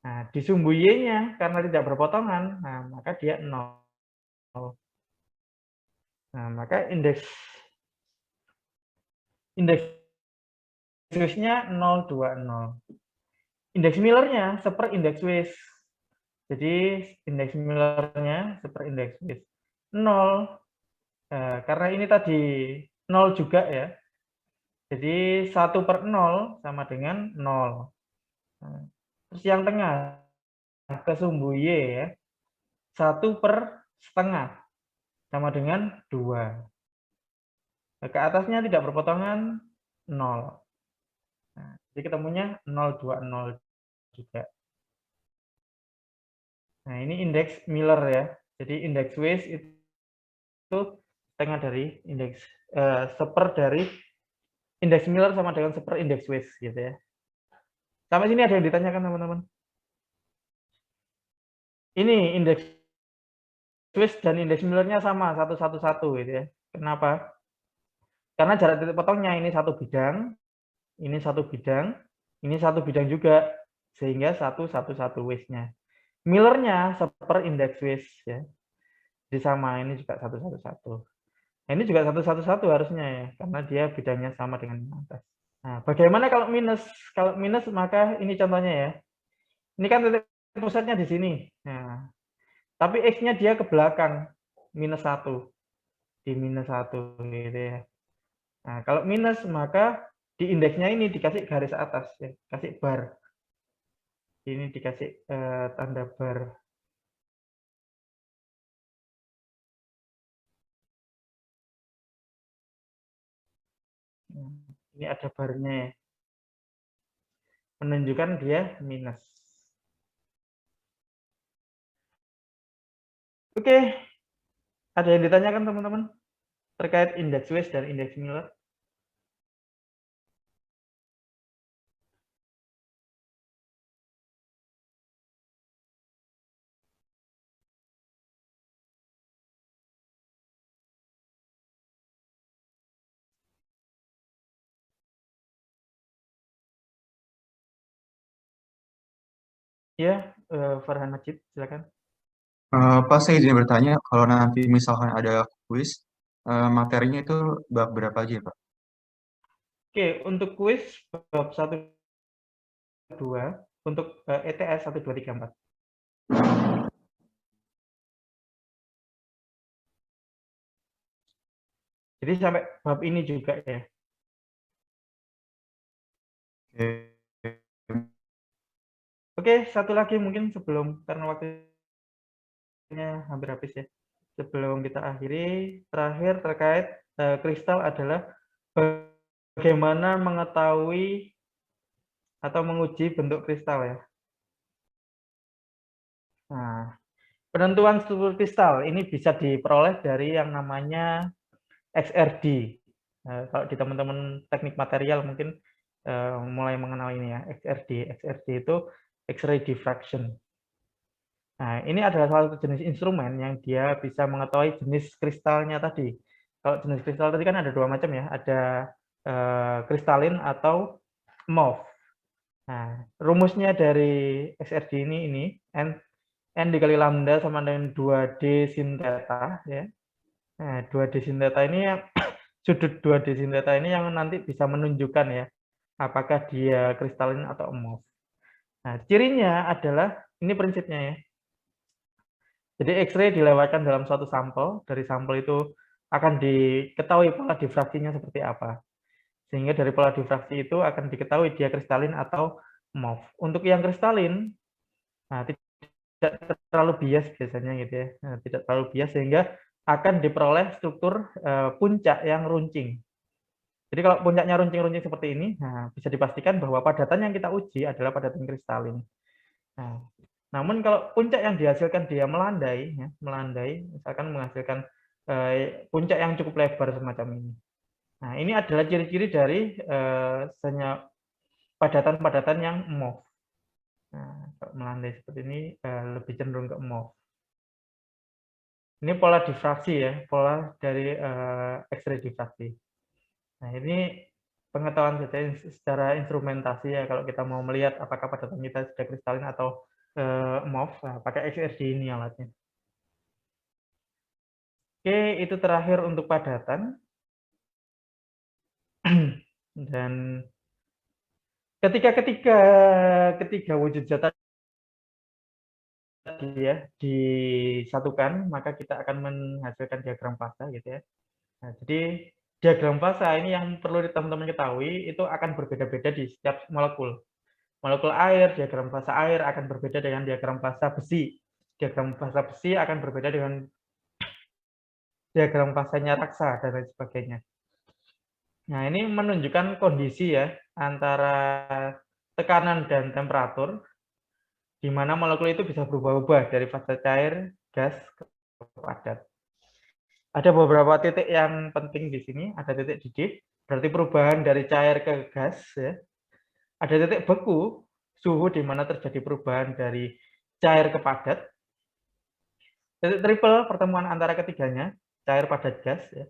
A: Nah, di sumbu Y-nya karena tidak berpotongan, nah maka dia 0. Nah, maka indeks Weiss-nya 020. Indeks Miller-nya seperindeks Weiss. Jadi indeks Miller-nya seperindeks Weiss. 0. Karena ini tadi 0 juga ya. Jadi 1/0 sama dengan 0. Nah, terus yang tengah ke sumbu Y ya. 1/1 sama dengan 2. Ke atasnya tidak berpotongan 0. Nah, jadi ketemunya 020 juga. Nah, ini indeks Miller ya. Jadi indeks Weiss itu setengah dari indeks seper dari indeks Miller sama dengan seperindeks Weiss gitu ya. Sampai sini ada yang ditanyakan teman-teman? Ini indeks Weiss dan indeks Miller-nya sama 111 gitu ya. Kenapa? Karena jarak titik potongnya ini satu bidang, ini satu bidang, ini satu bidang juga, sehingga 111 Weiss-nya. Miller-nya seperindeks Weiss ya. Jadi sama, ini juga 111. Nah, ini juga 111 harusnya ya, karena dia bidangnya sama dengan yang atas. Nah, bagaimana kalau minus? Kalau minus maka ini contohnya ya. Ini kan titik pusatnya di sini. Nah, tapi X-nya dia ke belakang, minus 1. Di minus 1 gitu ya. Nah, kalau minus maka di indeksnya ini dikasih garis atas ya, kasih bar. Ini dikasih tanda bar. Ini ada barnya ya. Menunjukkan dia minus. Oke. Ada yang ditanyakan teman-teman terkait indeks Weiss dan indeks Miller? Ya, Farhan Majid, silakan.
C: Pak, saya izin bertanya, kalau nanti misalkan ada kuis, materinya itu bab berapa aja, Pak?
A: Oke, untuk kuis bab 1, 2, untuk ETS 1, 2, 3, 4. Jadi sampai bab ini juga ya. Oke, satu lagi mungkin sebelum, karena waktunya hampir habis ya. Sebelum kita akhiri, terakhir terkait kristal adalah bagaimana mengetahui atau menguji bentuk kristal ya. Nah, penentuan struktur kristal ini bisa diperoleh dari yang namanya XRD. Nah, kalau di teman-teman teknik material mungkin mulai mengenal ini ya, XRD. XRD itu X-ray diffraction. Nah, ini adalah salah satu jenis instrumen yang dia bisa mengetahui jenis kristalnya tadi. Kalau jenis kristal tadi kan ada dua macam ya, ada kristalin atau mauve. Nah, rumusnya dari XRD ini N dikali lambda sama dengan 2D sin theta ya. Nah, 2D sin theta ini yang sudut 2D sin theta ini yang nanti bisa menunjukkan ya apakah dia kristalin atau mauve. Nah, cirinya adalah ini prinsipnya ya. Jadi X-ray dilewatkan dalam suatu sampel, dari sampel itu akan diketahui pola difraksinya seperti apa. Sehingga dari pola difraksi itu akan diketahui dia kristalin atau mauve. Untuk yang kristalin, nah, tidak terlalu bias biasanya gitu ya. Nah, tidak terlalu bias sehingga akan diperoleh struktur puncak yang runcing. Jadi kalau puncaknya runcing-runcing seperti ini, nah, bisa dipastikan bahwa padatan yang kita uji adalah padatan kristalin. Nah, namun kalau puncak yang dihasilkan dia melandai, ya, misalkan menghasilkan puncak yang cukup lebar semacam ini. Nah, ini adalah ciri-ciri dari padatan-padatan yang mauve. Nah, kalau melandai seperti ini lebih cenderung ke mauve. Ini pola difraksi ya, pola dari X-ray difraksi. Nah, ini pengetahuan saja secara instrumentasi ya, kalau kita mau melihat apakah padatan kita sudah kristalin atau mauve, nah, pakai XRD ini alatnya. Oke, itu terakhir untuk padatan. Dan ketika wujud zat tadi ya disatukan, maka kita akan menghasilkan diagram fasa gitu ya. Nah, jadi diagram fasa ini yang perlu teman-teman ketahui itu akan berbeda-beda di setiap molekul. Molekul air, diagram fasa air akan berbeda dengan diagram fasa besi. Diagram fasa besi akan berbeda dengan diagram fasanya raksa dan lain sebagainya. Nah, ini menunjukkan kondisi ya antara tekanan dan temperatur di mana molekul itu bisa berubah-ubah dari fase cair, gas, ke padat. Ada beberapa titik yang penting di sini. Ada titik didih, berarti perubahan dari cair ke gas. Ya. Ada titik beku, suhu di mana terjadi perubahan dari cair ke padat. Titik triple, pertemuan antara ketiganya, cair padat gas. Ya.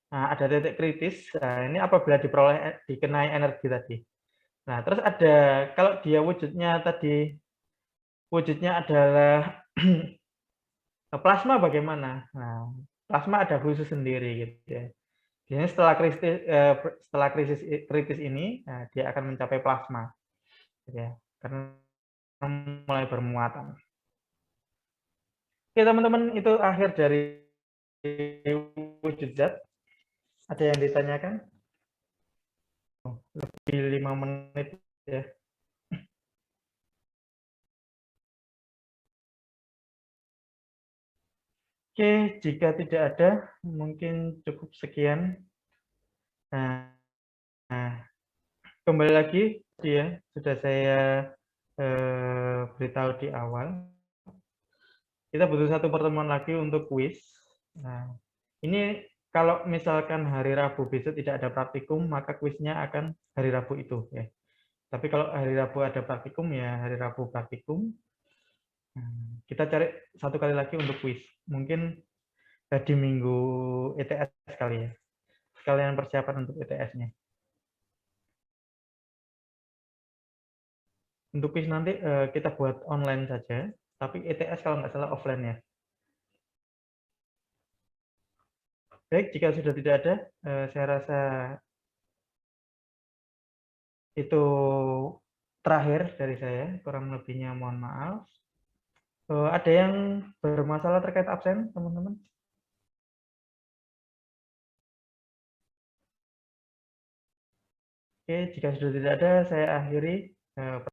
A: Nah, ada titik kritis. Nah, ini apabila dikenai energi tadi. Nah, terus ada kalau dia wujudnya adalah plasma bagaimana? Nah, plasma ada khusus sendiri gitu ya. Biasanya setelah krisis kritis ini, nah, dia akan mencapai plasma, gitu ya, karena mulai bermuatan. Oke teman-teman, itu akhir dari wujud zat. Ada yang ditanyakan? Lebih 5 menit ya. Oke, jika tidak ada, mungkin cukup sekian. Nah, kembali lagi, ya, sudah saya beritahu di awal. Kita butuh satu pertemuan lagi untuk kuis. Nah, ini kalau misalkan hari Rabu besok tidak ada praktikum, maka kuisnya akan hari Rabu itu. Ya. Tapi kalau hari Rabu ada praktikum, ya hari Rabu praktikum. Kita cari satu kali lagi untuk kuis. Mungkin di minggu ETS kali ya. Sekalian persiapan untuk ETS-nya. Untuk kuis nanti kita buat online saja, tapi ETS kalau nggak salah offline ya. Baik, jika sudah tidak ada, saya rasa itu terakhir dari saya. Kurang lebihnya mohon maaf. Ada yang bermasalah terkait absen, teman-teman? Oke, jika sudah tidak ada, saya akhiri